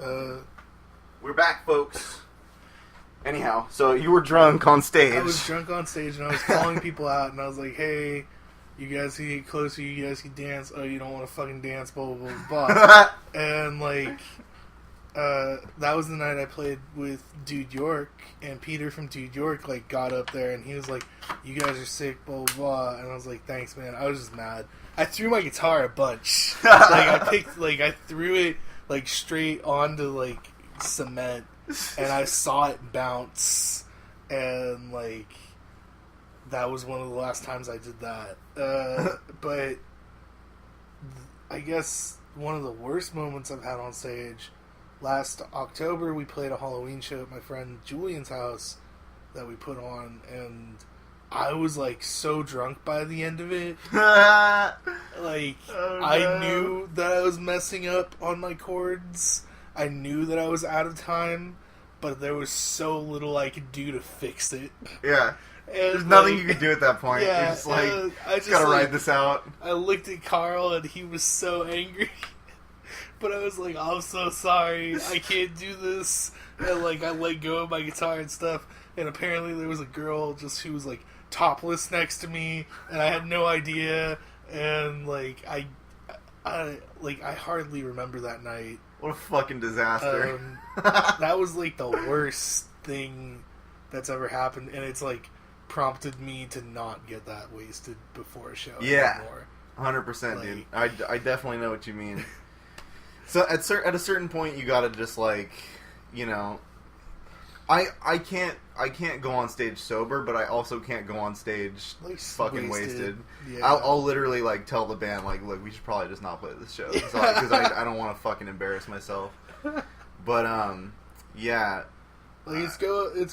Okay. We're back, folks. Anyhow, so you were drunk on stage. I was drunk on stage, and I was calling people out, and I was like, hey, you guys can get closer, you guys can dance. Oh, you don't want to fucking dance, blah, blah, blah, blah. And, like, that was the night I played with Dude York, and Peter from Dude York, like, got up there, and he was like, you guys are sick, blah, blah, blah. And I was like, thanks, man. I was just mad. I threw my guitar a bunch. I threw it, like, straight onto, like, cement, and I saw it bounce, and, like, that was one of the last times I did that. But I guess one of the worst moments I've had on stage, last October we played a Halloween show at my friend Julian's house that we put on, and I was like so drunk by the end of it. Like, oh, no. I knew that I was messing up on my chords. I knew that I was out of time, but there was so little I could do to fix it. Yeah. And there's nothing you could do at that point. Yeah, you're just like, I just gotta ride this out. I looked at Carl, and he was so angry. But I was like, I'm so sorry. I can't do this. And, like, I let go of my guitar and stuff. And apparently there was a girl just who was, like, topless next to me. And I had no idea. And, like, I hardly remember that night. What a fucking disaster. That was, like, the worst thing that's ever happened. And it's, like, prompted me to not get that wasted before a show anymore. 100%, like, dude. I definitely know what you mean. So at a certain point, you gotta just, like, you know, I can't go on stage sober, but I also can't go on stage like fucking wasted. Yeah. I'll literally, like, tell the band, like, look, we should probably just not play this show, because I don't want to fucking embarrass myself. But yeah. Like, it's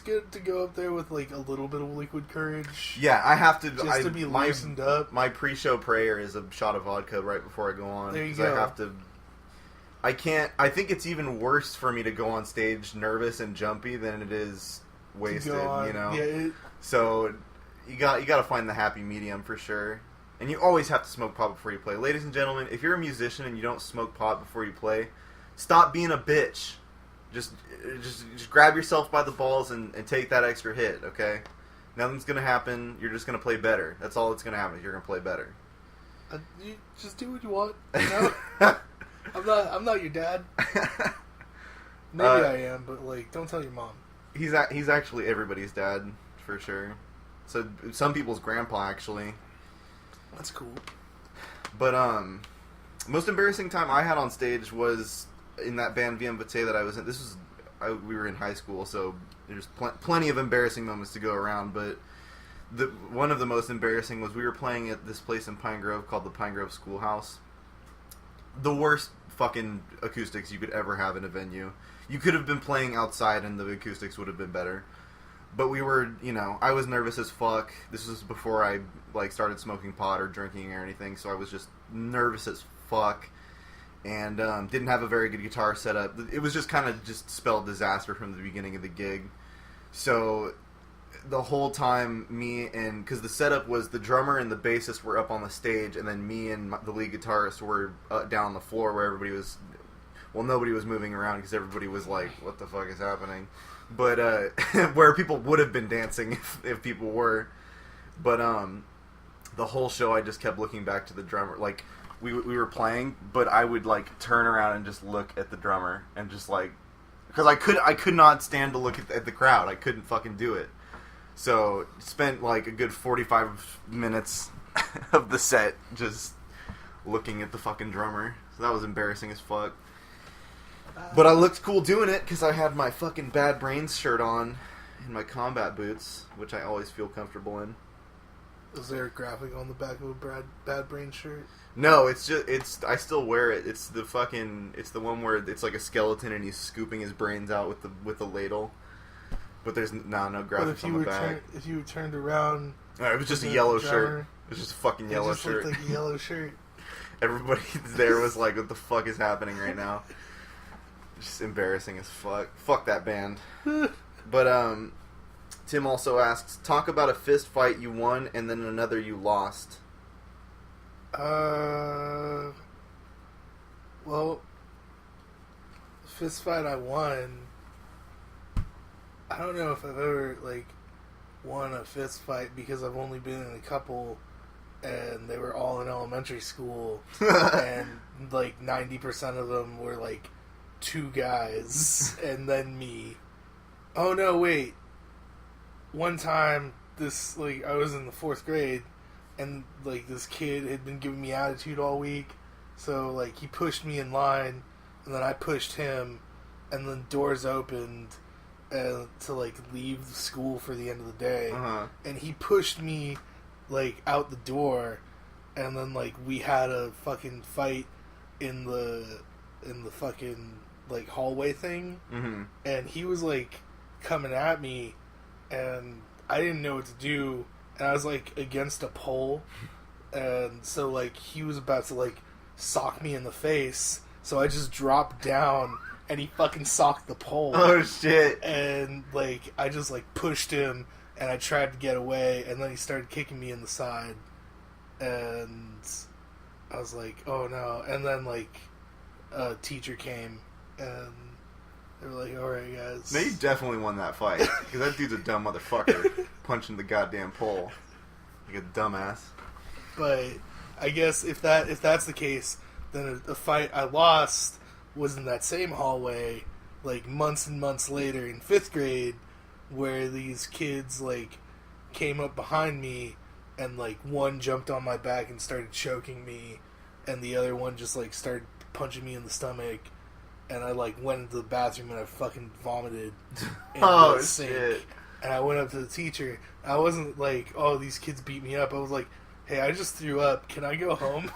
good to go up there with, like, a little bit of liquid courage. Yeah, I have to... Just to be loosened up. My pre-show prayer is a shot of vodka right before I go on. There you go. I have to... I can't... I think it's even worse for me to go on stage nervous and jumpy than it is wasted, you know? Yeah, So, you got to find the happy medium for sure. And you always have to smoke pot before you play. Ladies and gentlemen, if you're a musician and you don't smoke pot before you play, stop being a bitch. Just grab yourself by the balls and take that extra hit, okay? Nothing's going to happen. You're just going to play better. That's all that's going to happen. You're going to play better. You just do what you want, you know? I'm not your dad. Maybe I am, but, like, don't tell your mom. He's actually everybody's dad, for sure. So, some people's grandpa, actually. That's cool. But, most embarrassing time I had on stage was in that band VM Vitae that I was in. We were in high school, so there's plenty of embarrassing moments to go around, but one of the most embarrassing was we were playing at this place in Pine Grove called the Pine Grove Schoolhouse. The worst fucking acoustics you could ever have in a venue. You could have been playing outside and the acoustics would have been better. But we were, you know, I was nervous as fuck. This was before I, like, started smoking pot or drinking or anything, so I was just nervous as fuck. And didn't have a very good guitar setup. It was just kind of just spelled disaster from the beginning of the gig. So the whole time, because the setup was the drummer and the bassist were up on the stage, and then me and the lead guitarist were down on the floor where everybody was, well, nobody was moving around because everybody was like, what the fuck is happening? But, where people would have been dancing if people were. But, the whole show I just kept looking back to the drummer, like, we were playing, but I would, like, turn around and just look at the drummer and just, like, because I could not stand to look at the crowd. I couldn't fucking do it. So spent like a good 45 minutes of the set just looking at the fucking drummer. So that was embarrassing as fuck. But I looked cool doing it because I had my fucking Bad Brains shirt on and my combat boots, which I always feel comfortable in. Is there a graphic on the back of a Bad Brain shirt? No, I still wear it. It's the one where it's like a skeleton and he's scooping his brains out with the ladle. But there's no graphics on the back. If you turned around... No, it was just a yellow shirt. It was just a fucking yellow shirt. It just looked like a yellow shirt. Everybody there was like, what the fuck is happening right now? Just embarrassing as fuck. Fuck that band. But, Tim also asks, talk about a fist fight you won and then another you lost. Well, fist fight I won. I don't know if I've ever, like, won a fist fight because I've only been in a couple and they were all in elementary school and, like, 90% of them were, like, 2 guys and then me. Oh, no, wait. One time, I was in the 4th grade and, like, this kid had been giving me attitude all week. So, like, he pushed me in line and then I pushed him and then doors opened to, like, leave the school for the end of the day. Uh-huh. And he pushed me, like, out the door and then, like, we had a fucking fight in the fucking, like, hallway thing. Mm-hmm. And he was, like, coming at me and I didn't know what to do and I was, like, against a pole and so, like, he was about to, like, sock me in the face, so I just dropped down and he fucking socked the pole. Oh shit. And, like, I just, like, pushed him and I tried to get away and then he started kicking me in the side and I was like, oh no. And then, like, a teacher came and they were like, alright guys. No, you definitely won that fight. Because that dude's a dumb motherfucker. Punching the goddamn pole. Like a dumbass. But I guess if that's the case, then a fight I lost was in that same hallway, like, months and months later in 5th grade, where these kids, like, came up behind me and, like, one jumped on my back and started choking me and the other one just, like, started punching me in the stomach. And I, like, went into the bathroom and I fucking vomited in the sink. Shit. And I went up to the teacher. I wasn't like, oh, these kids beat me up. I was like, hey, I just threw up. Can I go home?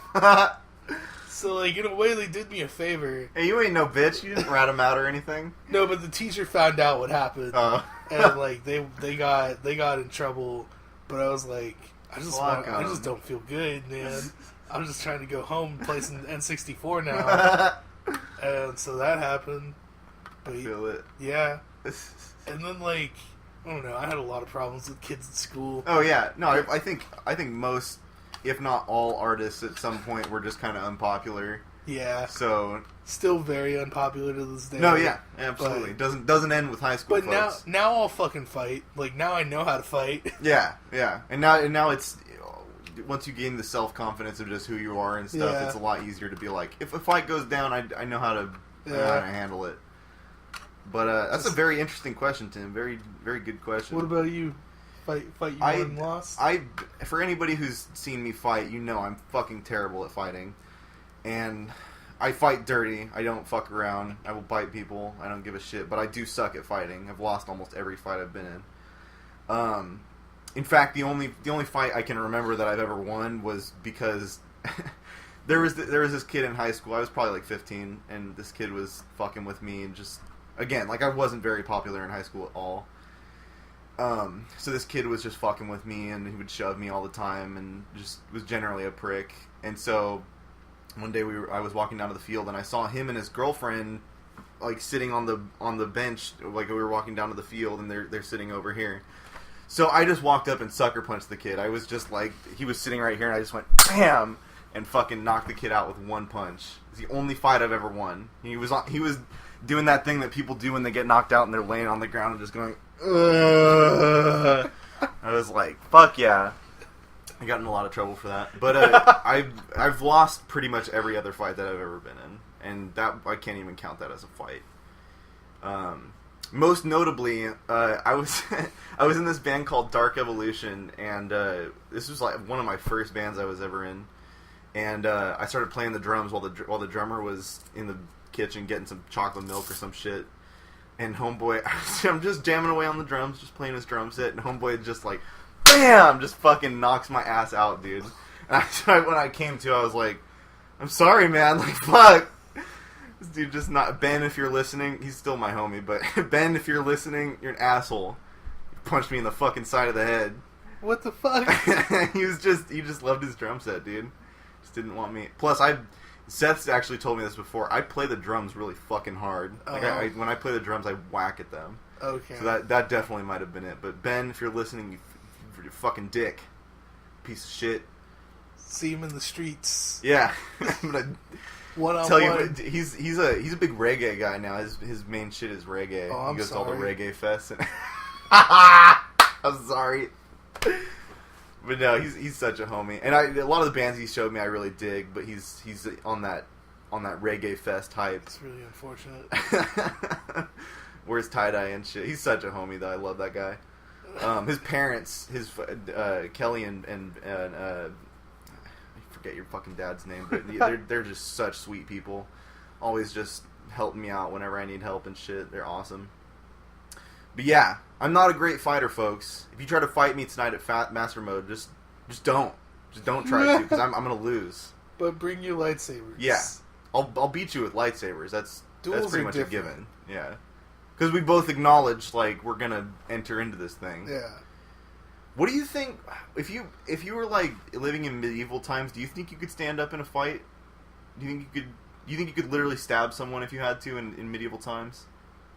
So, like, in a way, they did me a favor. Hey, you ain't no bitch. You didn't rat him out or anything. No, but the teacher found out what happened. And, like, they got in trouble. But I was like, I just don't feel good, man. I'm just trying to go home and play some N64 now. And so that happened. But I feel it. Yeah. And then, like, I don't know, I had a lot of problems with kids at school. Oh yeah, no, I think most, if not all, artists at some point were just kind of unpopular. Yeah. So still very unpopular to this day. No, yeah, absolutely. Doesn't end with high school. But folks. now I'll fucking fight. Like, now I know how to fight. Yeah, and now it's, once you gain the self confidence of just who you are and stuff, it's a lot easier to be like, if a fight goes down, I know how to handle it. But that's a very interesting question, Tim. Very, very good question. What about you? Fight you won and lost? For anybody who's seen me fight, you know I'm fucking terrible at fighting. And I fight dirty. I don't fuck around. I will bite people. I don't give a shit. But I do suck at fighting. I've lost almost every fight I've been in. In fact, the only fight I can remember that I've ever won was because there was this kid in high school. I was probably like 15, and this kid was fucking with me and just... Again, like, I wasn't very popular in high school at all. So this kid was just fucking with me, and he would shove me all the time, and just was generally a prick. And so, one day I was walking down to the field, and I saw him and his girlfriend, like, sitting on the bench, like, we were walking down to the field, and they're sitting over here. So I just walked up and sucker punched the kid. I was just like, he was sitting right here, and I just went, BAM! And fucking knocked the kid out with one punch. It's the only fight I've ever won. He was doing that thing that people do when they get knocked out and they're laying on the ground and just going, ugh. I was like, fuck yeah. I got in a lot of trouble for that. But I've lost pretty much every other fight that I've ever been in. And that I can't even count that as a fight. Most notably, I was I was in this band called Dark Evolution, and this was like one of my first bands I was ever in. And I started playing the drums while the drummer was in the kitchen getting some chocolate milk or some shit. And homeboy, I'm just jamming away on the drums, just playing his drum set, and homeboy just like, bam, just fucking knocks my ass out, dude. And when I came to, I was like, I'm sorry, man, like, fuck. This dude just not... Ben, if you're listening, he's still my homie, but Ben, if you're listening, you're an asshole. You punched me in the fucking side of the head. What the fuck? he just loved his drum set, dude. Just didn't want me... Plus, Seth's actually told me this before, I play the drums really fucking hard. Like, when I play the drums, I whack at them. Okay. So that definitely might have been it. But Ben, if you're listening, you fucking dick. Piece of shit. See him in the streets. Yeah. I'm gonna... One-on-one. Tell you, he's a big reggae guy now. His main shit is reggae. Oh, he goes to all the reggae fests. And I'm sorry, but no, he's such a homie. And a lot of the bands he showed me, I really dig. But he's on that reggae fest hype. It's really unfortunate. Wears tie-dye and shit. He's such a homie though. I love that guy. His parents, Kelly and forget your fucking dad's name, but they're just such sweet people. Always just help me out whenever I need help and shit. They're awesome. But yeah, I'm not a great fighter, folks. If you try to fight me tonight at Master Mode, just don't try to, because I'm gonna lose. But bring your lightsabers. Yeah, I'll beat you with lightsabers. That's pretty much different. a given. Yeah, because we both acknowledge like we're gonna enter into this thing. Yeah. What do you think, if you were like living in medieval times, do you think you could stand up in a fight? Do you think you could literally stab someone if you had to in medieval times?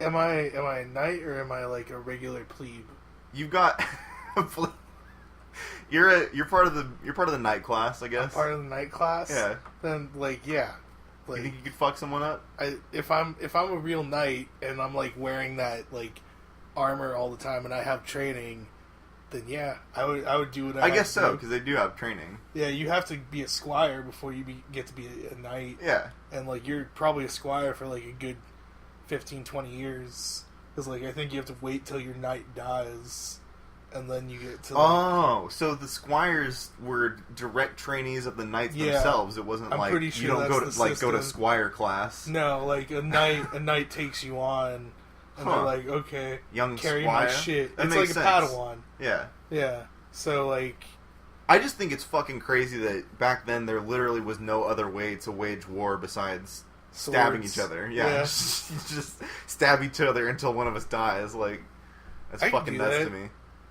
Am I a knight or am I like a regular plebe? You've got you're part of the knight class, I guess. I'm part of the knight class? Yeah. Then like yeah. Like, you think you could fuck someone up? If I'm a real knight and I'm like wearing that like armor all the time and I have training, then yeah, I would do what I guess so, because they do have training. Yeah, you have to be a squire before you get to be a knight. Yeah. And like you're probably a squire for like a good 15, 20 years. Because like I think you have to wait till your knight dies, and then you get to. Oh, so the squires were direct trainees of the knights themselves. It wasn't I'm like pretty sure you don't go to system. squire class. No, like a knight takes you on. And they're like, okay, young carry squire? my shit. That it's makes like sense. a Padawan. Yeah. Yeah. So, like... I just think it's fucking crazy that back then there literally was no other way to wage war besides stabbing each other. Yeah. Just stab each other until one of us dies. Like, that's fucking nuts to me.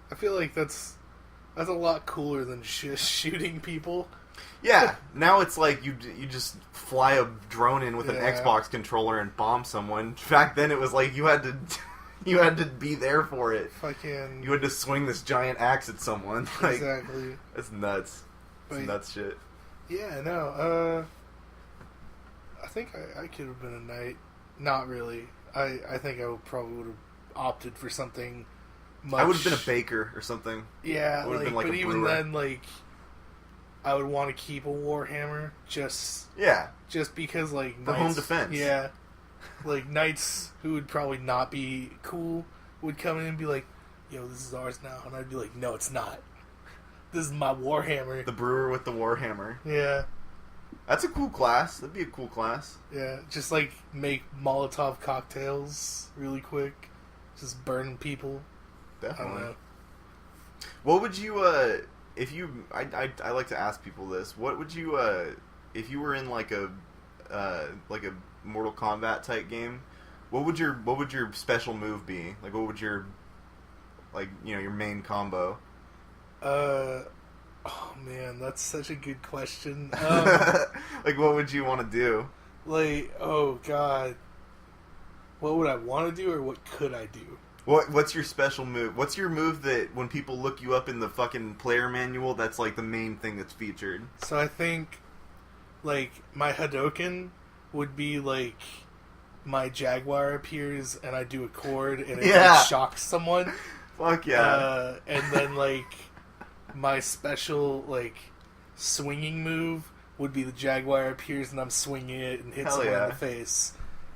I feel like that's a lot cooler than just shooting people. Yeah, now it's like you just fly a drone in with an Xbox controller and bomb someone. Back then it was like you had to be there for it. Fucking... You had to swing this giant axe at someone. Like, exactly. That's nuts. It's nuts shit. Yeah, no, I think I could have been a knight. Not really. I think I probably would have opted for something much... I would have been a baker or something. Yeah, I would have been like but a even brewer. then, like... I would want to keep a warhammer just because like for knights, home defense. Yeah, like knights who would probably not be cool would come in and be like, "Yo, this is ours now," and I'd be like, "No, it's not. This is my warhammer." The brewer with the warhammer. Yeah, that's a cool class. That'd be a cool class. Yeah, just like make Molotov cocktails really quick, just burn people. Definitely. I don't know. What would you if you, I like to ask people this. What would you, if you were in like a Mortal Kombat type game, what would your special move be? Like, what would your, like, you know, your main combo? Oh man, that's such a good question. Like, what would you want to do? Like, oh god, what would I want to do, or what could I do? What's your special move? What's your move that when people look you up in the fucking player manual, that's like the main thing that's featured? So I think, like, my Hadouken would be like my Jaguar appears and I do a chord and it like, shocks someone. Fuck yeah. And then like my special like swinging move would be the Jaguar appears and I'm swinging it and hits someone in the face.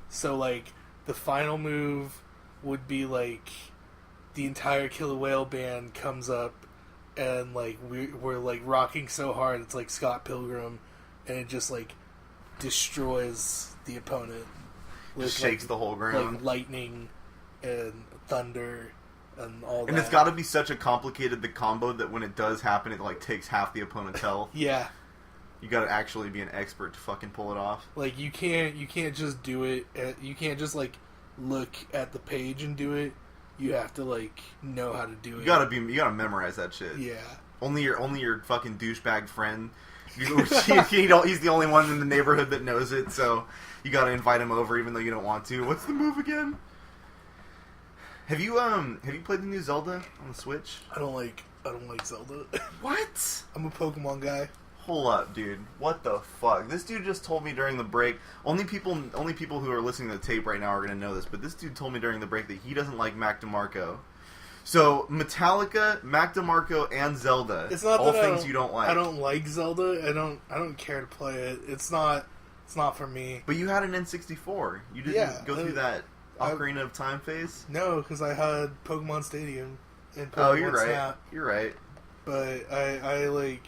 So like the final move would be like the entire Killah Wail band comes up and like we're like rocking so hard it's like Scott Pilgrim, and it just like destroys the opponent. Just shakes the whole ground. Like lightning and thunder and all that. And it's got to be such a complicated the combo that when it does happen, it like takes half the opponent's health. Yeah. You got to actually be an expert to fucking pull it off. Like you can't just do it. You can't just like look at the page and do it. You have to like know how to do it. You gotta memorize that shit. Yeah. Only your fucking douchebag friend. He's the only one in the neighborhood that knows it, so you gotta invite him over even though you don't want to. What's the move again? Have you played the new Zelda on the Switch? I don't like Zelda. What? I'm a Pokemon guy. Hold up, dude. What the fuck? This dude just told me during the break. Only people who are listening to the tape right now are gonna know this, but this dude told me during the break that he doesn't like Mac DeMarco. So Metallica, Mac DeMarco, and Zelda. It's not all that things you don't like. I don't like Zelda. I don't care to play it. It's not for me. But you had an N64. You didn't go through that Ocarina of Time phase? No, because I had Pokemon Stadium and Pokemon Oh, you're right. Snap. You're right. But I like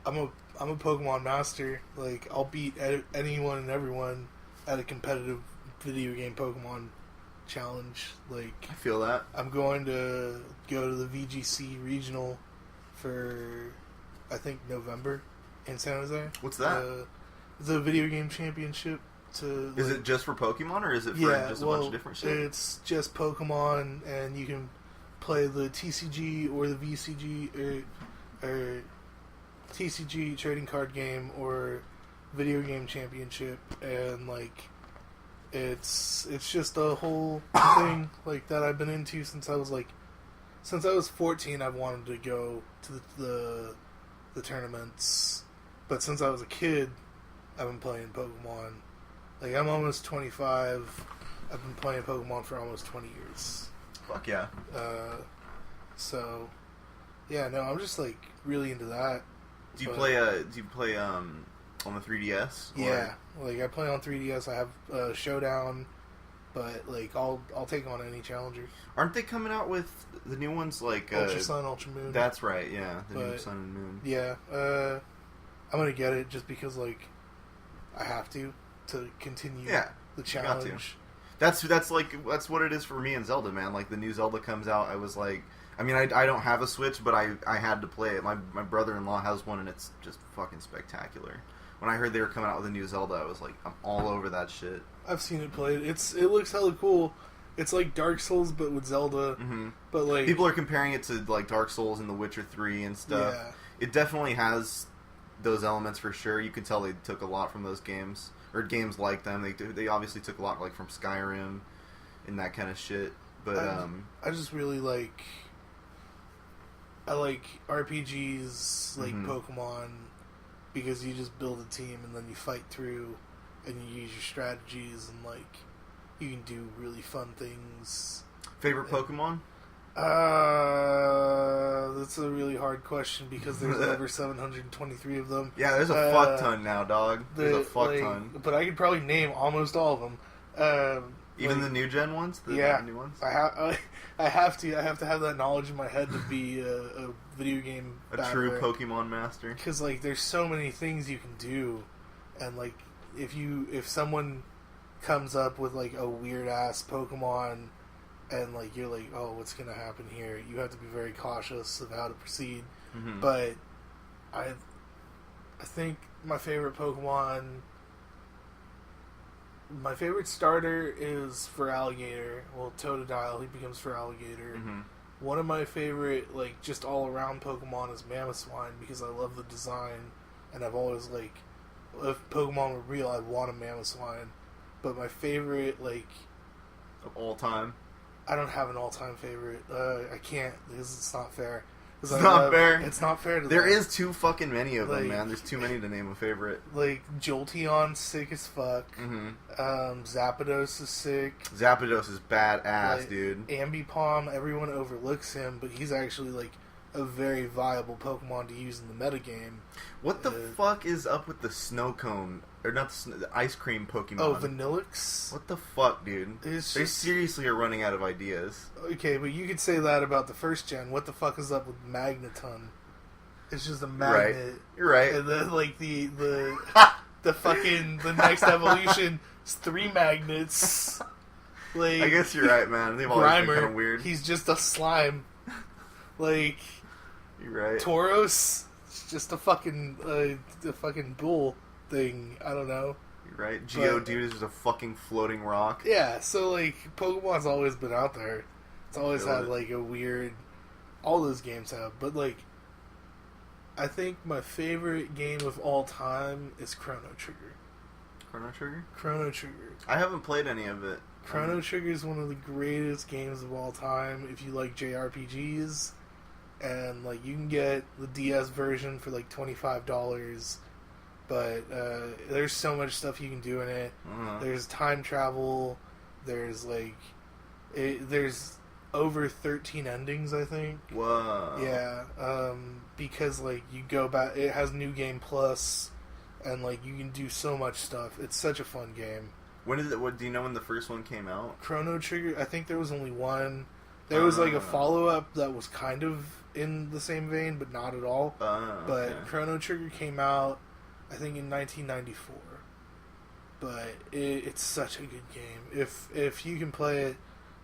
I'm a Pokemon master. Like I'll beat anyone and everyone at a competitive video game Pokemon challenge. Like I feel that. I'm going to go to the VGC regional for I think November in San Jose. What's that? It's a video game championship. Is it just for Pokemon or is it for just a bunch of different shit? It's just Pokemon, and you can play the TCG or the VCG or TCG trading card game or video game championship, and like it's just a whole thing like that I've been into since I was 14. I've wanted to go to the tournaments, but since I was a kid, I've been playing Pokemon. Like I'm almost 25. I've been playing Pokemon for almost 20 years. Fuck yeah. So yeah, no, I'm just like really into that. Do you play on the 3DS? Yeah, like I play on 3DS. I have Showdown, but like I'll take on any challenger. Aren't they coming out with the new ones like Ultra Sun, Ultra Moon? That's right. Yeah, the new Sun and Moon. Yeah, I'm gonna get it just because like I have to continue the challenge. That's what it is for me and Zelda, man. Like the new Zelda comes out, I was like, I mean, I don't have a Switch, but I had to play it. My brother-in-law has one, and it's just fucking spectacular. When I heard they were coming out with a new Zelda, I was like, I'm all over that shit. I've seen it played. It looks hella cool. It's like Dark Souls, but with Zelda. Mm-hmm. But like people are comparing it to like Dark Souls and The Witcher 3 and stuff. Yeah. It definitely has those elements for sure. You can tell they took a lot from those games. Or games like them. They obviously took a lot like from Skyrim and that kind of shit. But I just really like RPGs like Pokemon because you just build a team and then you fight through and you use your strategies and like you can do really fun things. Favorite Pokemon? That's a really hard question because there's over 723 of them. Yeah, there's a fuck ton now, dog. There's a fuck ton. But I could probably name almost all of them. Even the new gen ones? The new ones? I have to have that knowledge in my head to be a video game true Pokemon master. Because like there's so many things you can do, and like if someone comes up with like a weird ass Pokemon and like you're like, oh, what's gonna happen here? You have to be very cautious of how to proceed. Mm-hmm. But I think my favorite Pokemon, my favorite starter is Feraligatr. Well, Totodile, he becomes Feraligatr. Mm-hmm. One of my favorite, like, just all-around Pokemon is Mamoswine because I love the design, and I've always, like, if Pokemon were real, I'd want a Mamoswine. But my favorite, like... Of all time? I don't have an all-time favorite. I can't, because it's not fair. It's not fair. It's not fair to There them. is too fucking many of them, man. There's too many to name a favorite. Like, Jolteon's sick as fuck. Mm-hmm. Zapdos is sick. Zapdos is badass, like, dude. Ambipom, everyone overlooks him, but he's actually, like, a very viable Pokemon to use in the metagame. What the fuck is up with the snow cone? Or not the ice cream Pokemon? Oh, Vanillix? What the fuck, dude? They seriously are running out of ideas. Okay, but you could say that about the first gen. What the fuck is up with Magneton? It's just a magnet. Right. You're right. And then, like, the next evolution is 3 magnets. Like, I guess you're right, man. They've always been kind of weird. He's just a slime. Like, you're right. Tauros, it's just a fucking bull thing. I don't know. You're right. Geodude is just a fucking floating rock. Yeah, so, like, Pokemon's always been out there. It's always had, like, a weird... All those games have. But, like, I think my favorite game of all time is Chrono Trigger. Chrono Trigger? Chrono Trigger. I haven't played any of it. Chrono Trigger is one of the greatest games of all time if you like JRPGs. And, like, you can get the DS version for, like, $25. But there's so much stuff you can do in it. There's time travel. There's, like... there's over 13 endings, I think. Whoa. Yeah. Because, like, you go back... It has New Game Plus. And, like, you can do so much stuff. It's such a fun game. When is it? What do you know when the first one came out? Chrono Trigger, I think there was only one. There was like a follow-up that was kind of in the same vein, but not at all. But Chrono Trigger came out, I think, in 1994. But it's such a good game. If you can play it,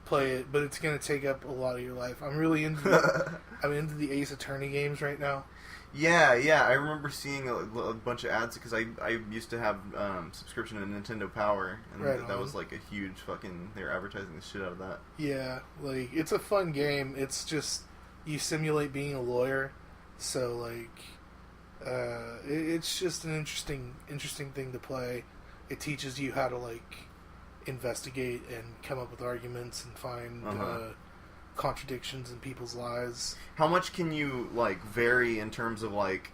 play it. But it's gonna take up a lot of your life. I'm really into I'm into the Ace Attorney games right now. Yeah. I remember seeing a bunch of ads because I used to have subscription to Nintendo Power, and that was like a huge fucking... They were advertising the shit out of that. Yeah, like, it's a fun game. It's just, you simulate being a lawyer, so, like, it's just an interesting thing to play. It teaches you how to, like, investigate and come up with arguments and find... contradictions in people's lives. How much can you, like, vary in terms of, like,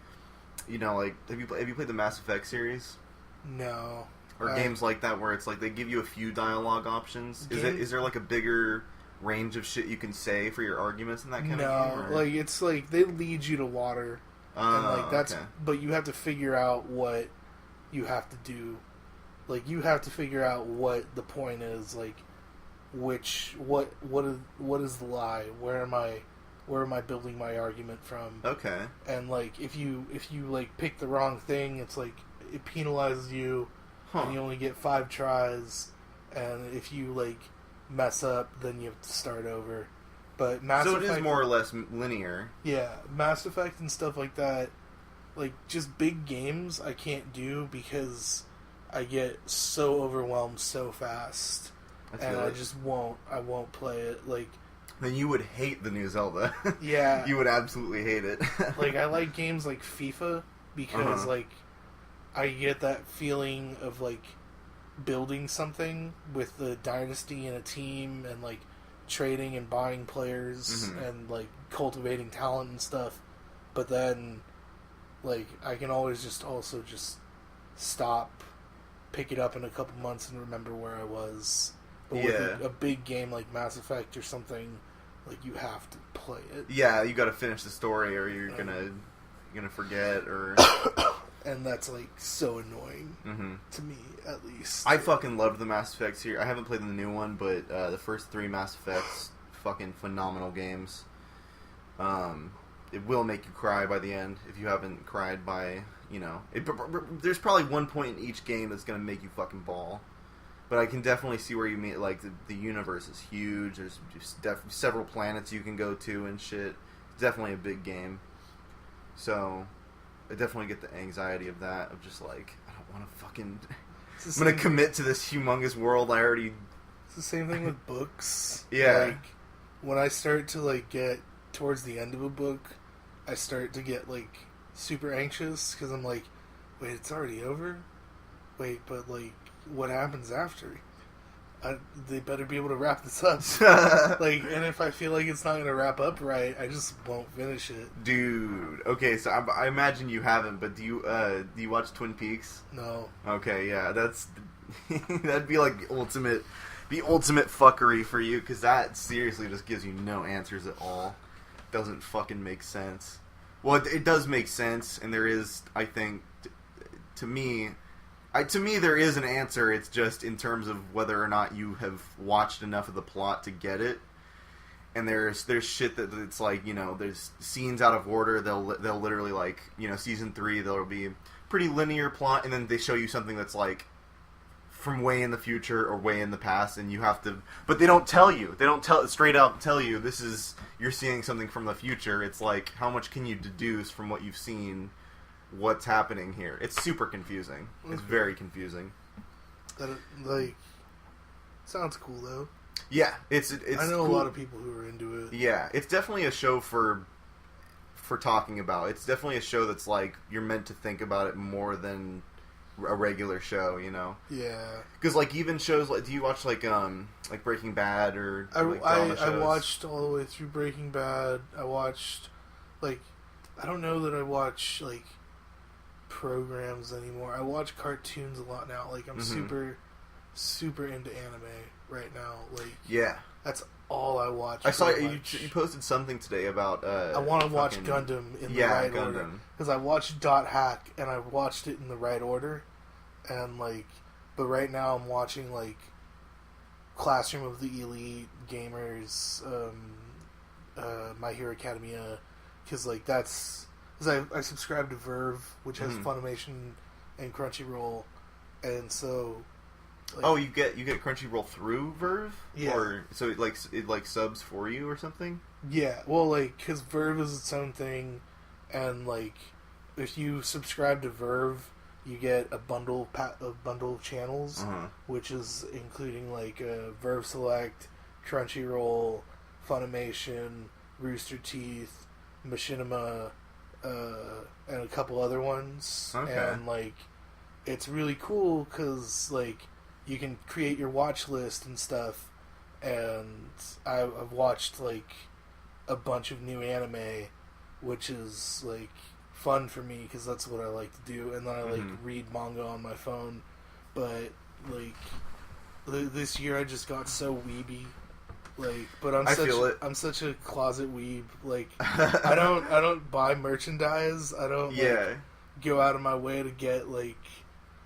you know, like, have you played the Mass Effect series? No. Or games like that where it's like they give you a few dialogue options? Is there like a bigger range of shit you can say for your arguments in that kind of game? No, like, it's like they lead you to water. And like that's but you have to figure out what you have to do. Like, you have to figure out what the point is, like what is the lie? Where am I building my argument from? Okay. And, like, if you like pick the wrong thing, it's like it penalizes you, and you only get 5 tries. And if you, like, mess up, then you have to start over. But Mass Effect, so it is more or less linear. Yeah, Mass Effect and stuff like that. Like, just big games I can't do because I get so overwhelmed so fast. I just won't. I won't play it. Like, then you would hate the new Zelda. Yeah, you would absolutely hate it. Like, I like games like FIFA because like I get that feeling of, like, building something with the dynasty and a team and, like, trading and buying players and, like, cultivating talent and stuff. But then, like, I can always just stop, pick it up in a couple months and remember where I was. But with a big game like Mass Effect or something, like, you have to play it. Yeah, you got to finish the story, or you're gonna forget, or and that's, like, so annoying to me, at least. I fucking loved the Mass Effect series. I haven't played the new one, but the first 3 Mass Effects, fucking phenomenal games. It will make you cry by the end if you haven't cried by, you know. There's probably one point in each game that's gonna make you fucking bawl. But I can definitely see where you mean, like, the universe is huge. There's several planets you can go to and shit. It's definitely a big game. So, I definitely get the anxiety of that, of just, like, I don't want to fucking... I'm going to commit to this humongous world I already... It's the same thing with books. Yeah. Like, when I start to, like, get towards the end of a book, I start to get, like, super anxious, because I'm like, wait, it's already over? Wait, but, like, what happens after? They better be able to wrap this up. Like, and if I feel like it's not going to wrap up right, I just won't finish it. Dude, okay, so I imagine you haven't, but do you watch Twin Peaks? No. Okay, yeah, that'd be like the ultimate fuckery for you, because that seriously just gives you no answers at all. doesn't fucking make sense. Well, it does make sense, and there is, I think, to me, there is an answer. It's just in terms of whether or not you have watched enough of the plot to get it. And there's shit that it's like, you know, there's scenes out of order. They'll literally, like, you know, season 3 there'll be pretty linear plot, and then they show you something that's like from way in the future or way in the past, and you have to, but they don't tell you. They don't straight out tell you this is, you're seeing something from the future. It's like, how much can you deduce from what you've seen what's happening here? It's super confusing. It's very confusing. That, like, sounds cool though. Yeah, it's I know cool. a lot of people who are into it. Yeah, it's definitely a show for talking about. It's definitely a show that's like, you're meant to think about it more than a regular show, you know? Yeah. Because, like, even shows, like, do you watch, like Breaking Bad or, like, drama shows? I watched all the way through Breaking Bad. I watched, like, I don't know that I watch, like, programs anymore. I watch cartoons a lot now. Like, I'm super into anime right now. Like, yeah. That's all I watch. I saw you posted something today about, I want to watch Gundam in the right Gundam. order. Because I watched Dot Hack, and I watched it in the right order. And, like, but right now I'm watching, like, Classroom of the Elite, Gamers, My Hero Academia. Because, like, that's... Because I subscribe to Verve, which has Funimation and Crunchyroll. And so... Like, oh, you get Crunchyroll through Verve? Yeah. Or, so it subs for you or something? Yeah, well, like, because Verve is its own thing, and, like, if you subscribe to Verve, you get a bundle of channels, which is including, like, Verve Select, Crunchyroll, Funimation, Rooster Teeth, Machinima, and a couple other ones. Okay. And, like, it's really cool, because, like, you can create your watch list and stuff, and I've watched, like, a bunch of new anime, which is, like, fun for me, because that's what I like to do, and then I, like, read manga on my phone, but, like, this year I just got so weeby, like, but I'm such a closet weeb, like, I don't buy merchandise, I don't, like, go out of my way to get, like,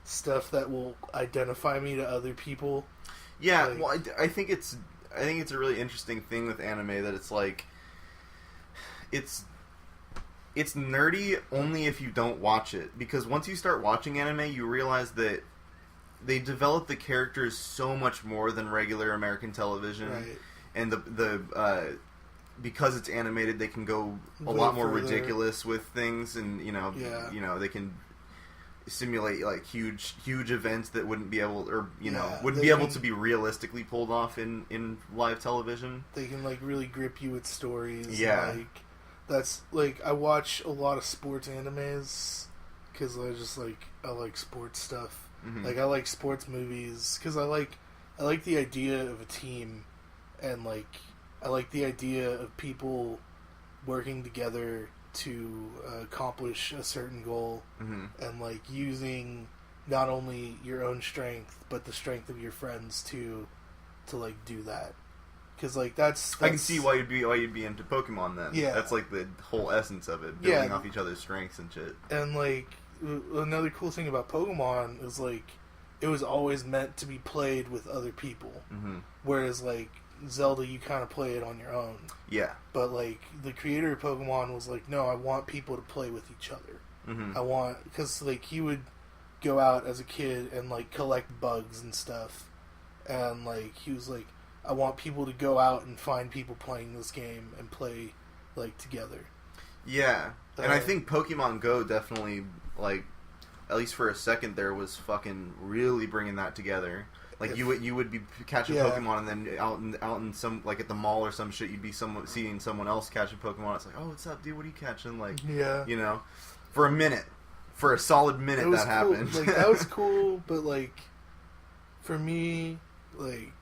stuff that will identify me to other people. Yeah, like, well, I think it's a really interesting thing with anime that it's like, it's nerdy only if you don't watch it, because once you start watching anime, you realize that they develop the characters so much more than regular American television, right. And the because it's animated, they can go a lot more ridiculous with things, and you know they can simulate like huge events that wouldn't be able, or wouldn't be able to be realistically pulled off in live television. They can like really grip you with stories. Yeah, like that's like I watch a lot of sports animes because I like sports stuff. Like I like sports movies because I like the idea of a team, and like I like the idea of people working together to accomplish a certain goal, and like using not only your own strength but the strength of your friends to like do that, because like that's I can see why you'd be into Pokemon then. Yeah, that's like the whole essence of it, building off each other's strengths and shit. And like another cool thing about Pokemon is like it was always meant to be played with other people, whereas like Zelda, you kind of play it on your own. Yeah. But, like, the creator of Pokemon was like, no, I want people to play with each other. I want... Because, like, he would go out as a kid and, like, collect bugs and stuff. And, like, he was like, I want people to go out and find people playing this game and play, like, together. Yeah. And I think Pokemon Go definitely, like, at least for a second there, was fucking really bringing that together. Like you would be catching Pokemon, and then out in some, like at the mall or some shit, you'd be seeing someone else catch a Pokemon. It's like, oh, what's up, dude? What are you catching? Like, you know, for a solid minute that happened. Like that was cool, but like for me, like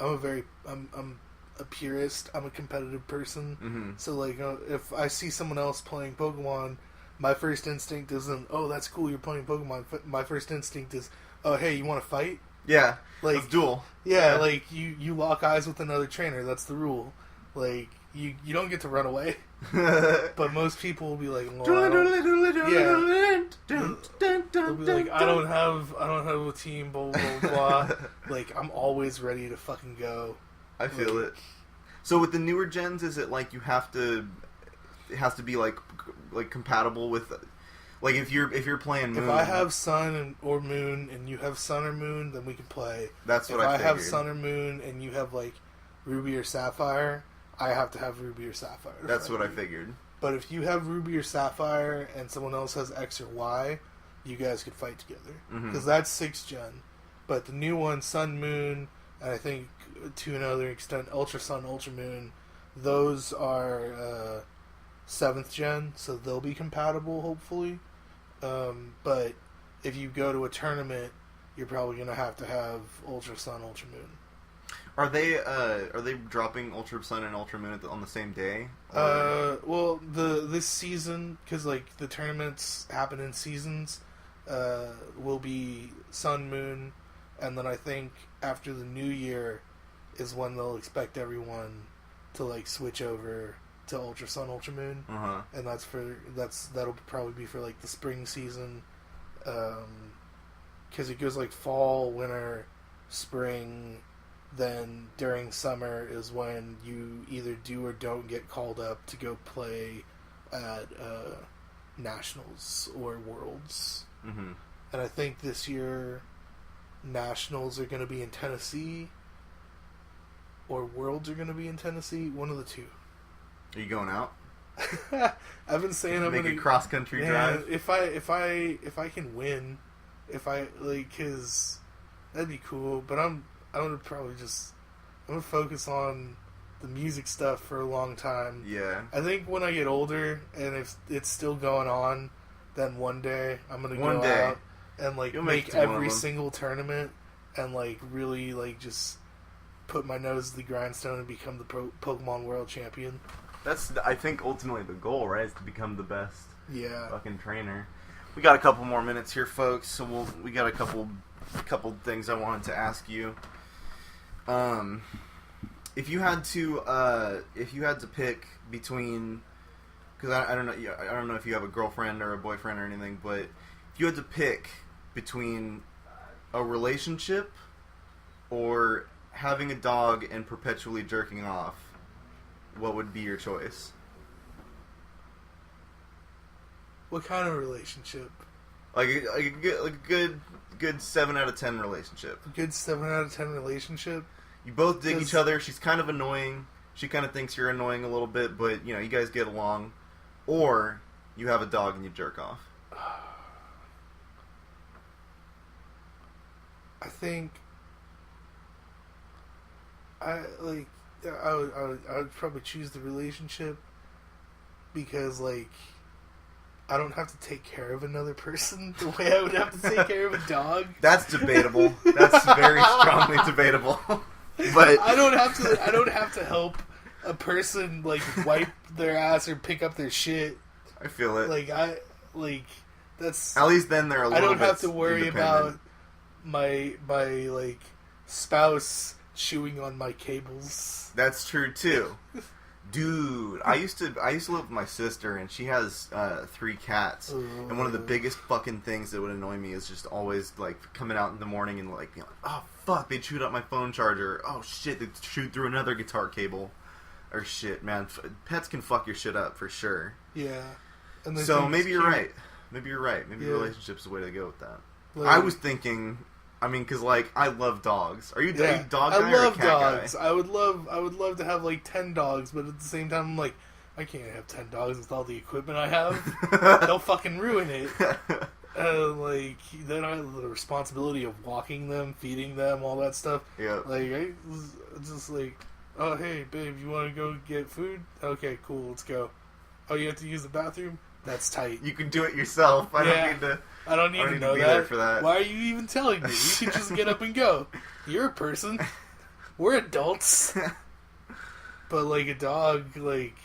I'm a purist. I'm a competitive person. So like if I see someone else playing Pokemon, my first instinct isn't, oh, that's cool, you're playing Pokemon. My first instinct is, oh, hey, you want to fight? Yeah, like let's duel. Yeah, like you lock eyes with another trainer. That's the rule. Like, you don't get to run away. But most people will be like, yeah. They'll be like, I don't have a team, blah, blah, blah. Like, I'm always ready to fucking go. I feel it. So with the newer gens, is it like it has to be like compatible with, like if you're playing Moon. If I have Sun or Moon and you have Sun or Moon, then we can play. That's what I figured. If I have Sun or Moon and you have like Ruby or Sapphire, I have to have Ruby or Sapphire. That's what I figured. But if you have Ruby or Sapphire and someone else has X or Y, you guys could fight together. Because that's 6th gen. But the new one, Sun, Moon, and I think to another extent Ultra Sun, Ultra Moon, those are 7th gen, so they'll be compatible hopefully. But if you go to a tournament, you're probably going to have Ultra Sun, Ultra Moon. Are they dropping Ultra Sun and Ultra Moon on the same day? Well, this season, because like the tournaments happen in seasons, will be Sun, Moon, and then I think after the new year is when they'll expect everyone to like switch over to Ultra Sun, Ultra Moon, and that'll probably be for like the spring season, because it goes like fall, winter, spring. Then during summer is when you either do or don't get called up to go play at Nationals or Worlds. And I think this year Nationals are going to be in Tennessee or Worlds are going to be in Tennessee. One of the two. Are you going out? I've been saying I'm make going a cross country drive. If I can win, because that'd be cool. But I'm gonna focus on the music stuff for a long time. Yeah. I think when I get older and if it's still going on, then one day I'm gonna go out and like make every single tournament and like really like just put my nose to the grindstone and become the Pokemon World Champion. That's, I think, ultimately the goal, right? Is to become the best fucking trainer. We got a couple more minutes here, folks, so we got a couple things I wanted to ask you. If you had to pick between, because I don't know if you have a girlfriend or a boyfriend or anything, but if you had to pick between a relationship or having a dog and perpetually jerking off, what would be your choice? What kind of relationship? Like a good 7 out of 10 relationship. A good 7 out of 10 relationship? You both dig each other. She's kind of annoying. She kind of thinks you're annoying a little bit, but you guys get along. Or you have a dog and you jerk off. I think I would probably choose the relationship because like I don't have to take care of another person the way I would have to take care of a dog. That's debatable. That's very strongly debatable. But I don't have to help a person like wipe their ass or pick up their shit. I feel it. That's at least then they're a little bit. I don't have to worry about my like spouse chewing on my cables. That's true too. Dude, I used to live with my sister, and she has 3 cats. And one of the biggest fucking things that would annoy me is just always like coming out in the morning and like being like, oh fuck, they chewed up my phone charger. Oh shit, they chewed through another guitar cable. Or shit, man, pets can fuck your shit up for sure. Yeah. And so maybe you're right. Maybe relationship's the way to go with that. Like, I was thinking. I mean, because like I love dogs. Are you a dog guy or a cat dogs. guy? I would love to have like 10 dogs, but at the same time, I'm like, I can't have 10 dogs with all the equipment I have. They'll fucking ruin it. Like then I have the responsibility of walking them, feeding them, all that stuff. Yeah. Like I just like, oh hey babe, you want to go get food? Okay, cool, let's go. Oh, you have to use the bathroom? That's tight. You can do it yourself. I don't need to know be that. there for that. Why are you even telling me? You can just get up and go. You're a person. We're adults. But like a dog, like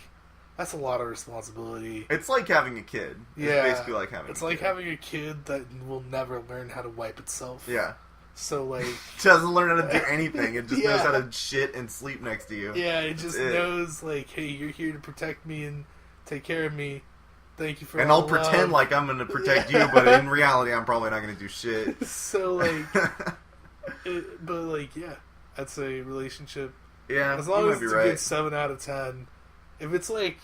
that's a lot of responsibility. It's like having a kid. Yeah, it's basically like having. It's like having a kid that will never learn how to wipe itself. Yeah. So, like... It doesn't learn how to do anything. It just Yeah. knows how to shit and sleep next to you. Yeah, it just knows, like, hey, you're here to protect me and take care of me. Thank you for And all I'll the pretend love. like I'm going to protect you, but in reality, I'm probably not going to do shit. So, like... but, like, yeah. That's a relationship. Yeah, As long you as might it's be a right. good 7 out of 10. If it's, like,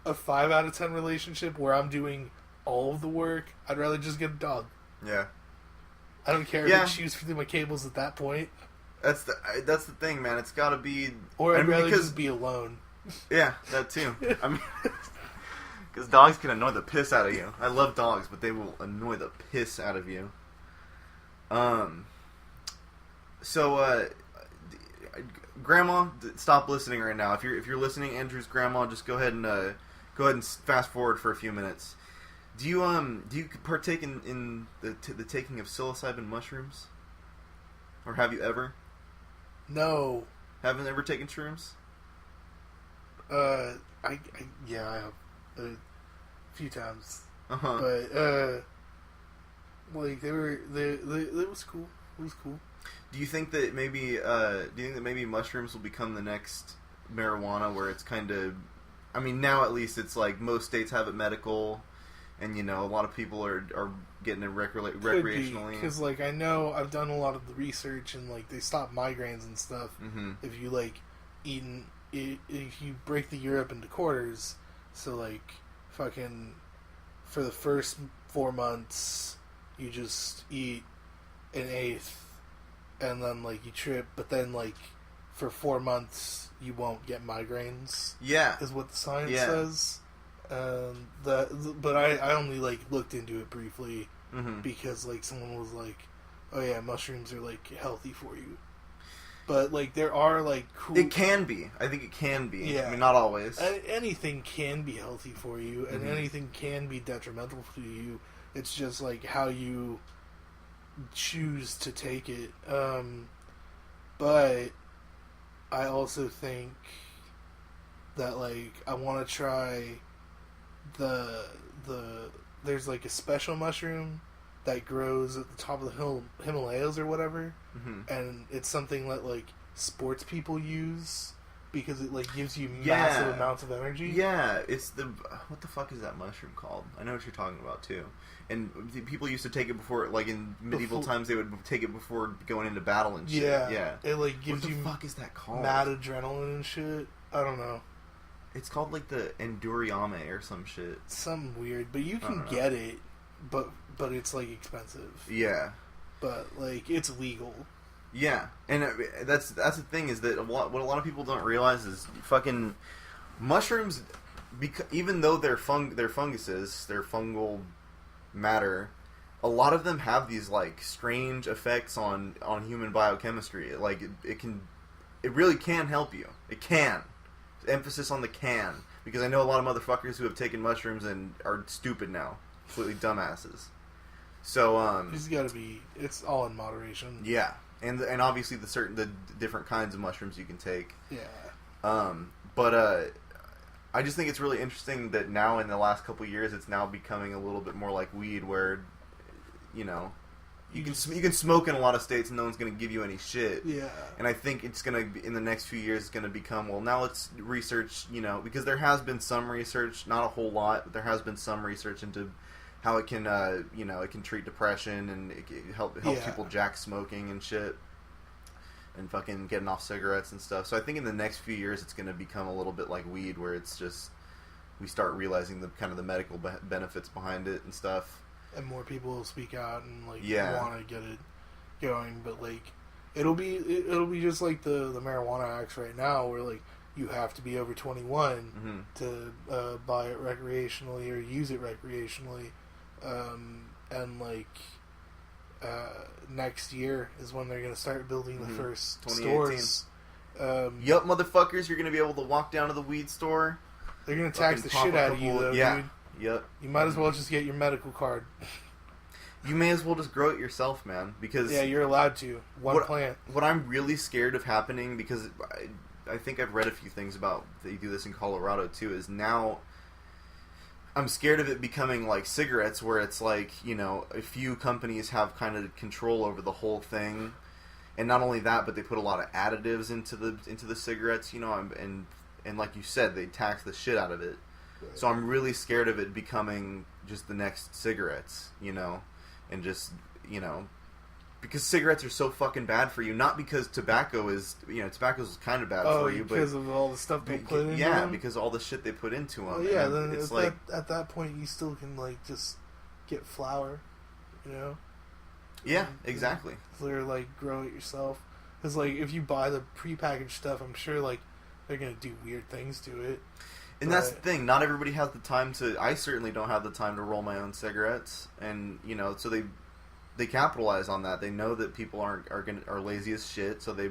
a 5 out of 10 relationship where I'm doing all of the work, I'd rather just get a dog. Yeah. I don't care Yeah. if it chews through my cables at that point. That's the thing, man. It's got to be... Or I'd I mean, rather because- just be alone. Yeah, that too. I mean... Because dogs can annoy the piss out of you. I love dogs, but they will annoy the piss out of you. So, Grandma, stop listening right now. If you're listening, Andrew's grandma, just go ahead and fast forward for a few minutes. Do you partake in the taking of psilocybin mushrooms, or have you ever? No. Haven't ever taken shrooms? Yeah, I have a few times, Uh-huh. but like it was cool. It was cool. Do you think that maybe mushrooms will become the next marijuana, where it's kind of, I mean, now at least it's like most states have it medical, and a lot of people are getting it recreationally. Because like I know I've done a lot of the research, and like they stop migraines and stuff Mm-hmm. if you like if you break the year up into quarters. So like fucking for the first 4 months you just eat an eighth, and then like you trip, but then like for 4 months you won't get migraines. Yeah. Is what the science Yeah. says. But I only like looked into it briefly Mm-hmm. because like someone was like, "Oh yeah, mushrooms are like healthy for you." But like there are like cool. It can be. I think it can be. Yeah. I mean, not always. Anything can be healthy for you, and Mhm. anything can be detrimental to you. It's just like how you choose to take it. But I also think that like I want to try the there's like a special mushroom that grows at the top of the Himalayas or whatever, Mm-hmm. and it's something that like sports people use because it like gives you Yeah. massive amounts of energy. Yeah, it's what the fuck is that mushroom called? I know what you're talking about too. And people used to take it before, like in medieval times, they would take it before going into battle and shit. Yeah. It like What gives the you fuck is that called? mad adrenaline and shit. I don't know. It's called like the Enduriame or some shit. Something weird, but you I can don't know. get it, but it's like expensive. Yeah. But like it's legal. Yeah, and that's the thing, is that what a lot of people don't realize is fucking mushrooms, even though they're funguses, they're fungal matter, a lot of them have these like strange effects on human biochemistry. Like it really can help you. It can. Emphasis on the can, because I know a lot of motherfuckers who have taken mushrooms and are stupid now, completely dumbasses. So You just gotta be. It's all in moderation. yeah. And obviously the different kinds of mushrooms you can take. Yeah. But I just think it's really interesting that now in the last couple of years it's now becoming a little bit more like weed, where you can smoke in a lot of states and no one's going to give you any shit. Yeah. And I think it's going to, in the next few years, it's going to become, well, now let's research, because there has been some research, not a whole lot, but there has been some research into how it can, it can treat depression, and it can help Yeah. people jack smoking and shit, and fucking getting off cigarettes and stuff. So I think in the next few years it's going to become a little bit like weed, where it's just, we start realizing the kind of the medical benefits behind it and stuff. And more people will speak out and like Yeah. want to get it going, but like it'll be just like the marijuana acts right now, where like you have to be over 21 to buy it recreationally or use it recreationally, and like next year is when they're gonna start building the first 2018. stores. Yup, motherfuckers, you're gonna be able to walk down to the weed store. They're gonna tax the fucking shit pop a out of you couple though, yeah. dude. Yep. You might as well just get your medical card. You may as well just grow it yourself, man. Because Yeah, you're allowed to. One plant. What I'm really scared of happening, because I think I've read a few things about they do this in Colorado too, is now I'm scared of it becoming like cigarettes, where it's like, you know, a few companies have kind of control over the whole thing, and not only that, but they put a lot of additives into the cigarettes, you know, and like you said, they tax the shit out of it. Right. So I'm really scared of it becoming just the next cigarettes, you know, and just, you know, because cigarettes are so fucking bad for you. Not because tobacco is, you know, tobacco's kind of bad for you, but because of all the stuff they put in. Yeah, because all the shit they put into them. Well, yeah, and then it's like at that point you still can like just get flour, you know. Yeah, exactly. Or like grow it yourself. Because like if you buy the prepackaged stuff, I'm sure like they're gonna do weird things to it. And that's the thing. Not everybody has the time to. I certainly don't have the time to roll my own cigarettes, and you know, so they capitalize on that. They know that people are lazy as shit, so they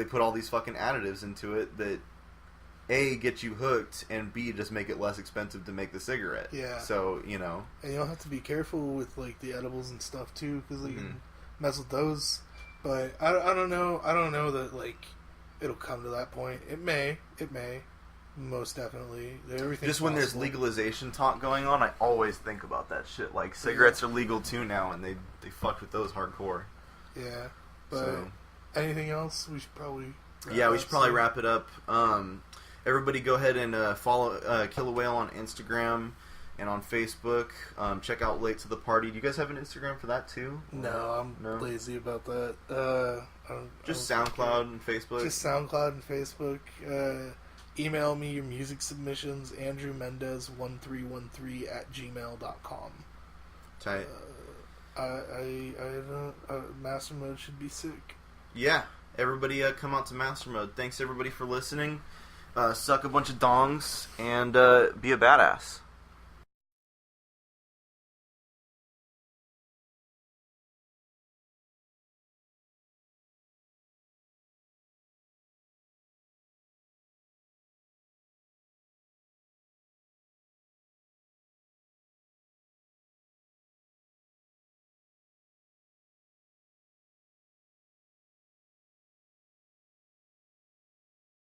put all these fucking additives into it that A, get you hooked, and B, just make it less expensive to make the cigarette. Yeah. So, you know. And you'll have to be careful with like the edibles and stuff too, because you can mess with those. But I don't know. I don't know that like it'll come to that point. It may. Most definitely. Everything's just when there's possible. legalization talk going on, I always think about that shit. Like, cigarettes are legal too now, and they fucked with those hardcore. Yeah. But anything else? We should probably wrap it up. Everybody go ahead and follow Killah Wail on Instagram and on Facebook. Check out Late to the Party. Do you guys have an Instagram for that too? No, I'm lazy about that. Just SoundCloud and Facebook? Just SoundCloud and Facebook. Email me your music submissions, Andrew Mendez 1313@gmail.com. Tight. Master Mode should be sick. Yeah, everybody come out to Master Mode. Thanks everybody for listening. Suck a bunch of dongs and be a badass.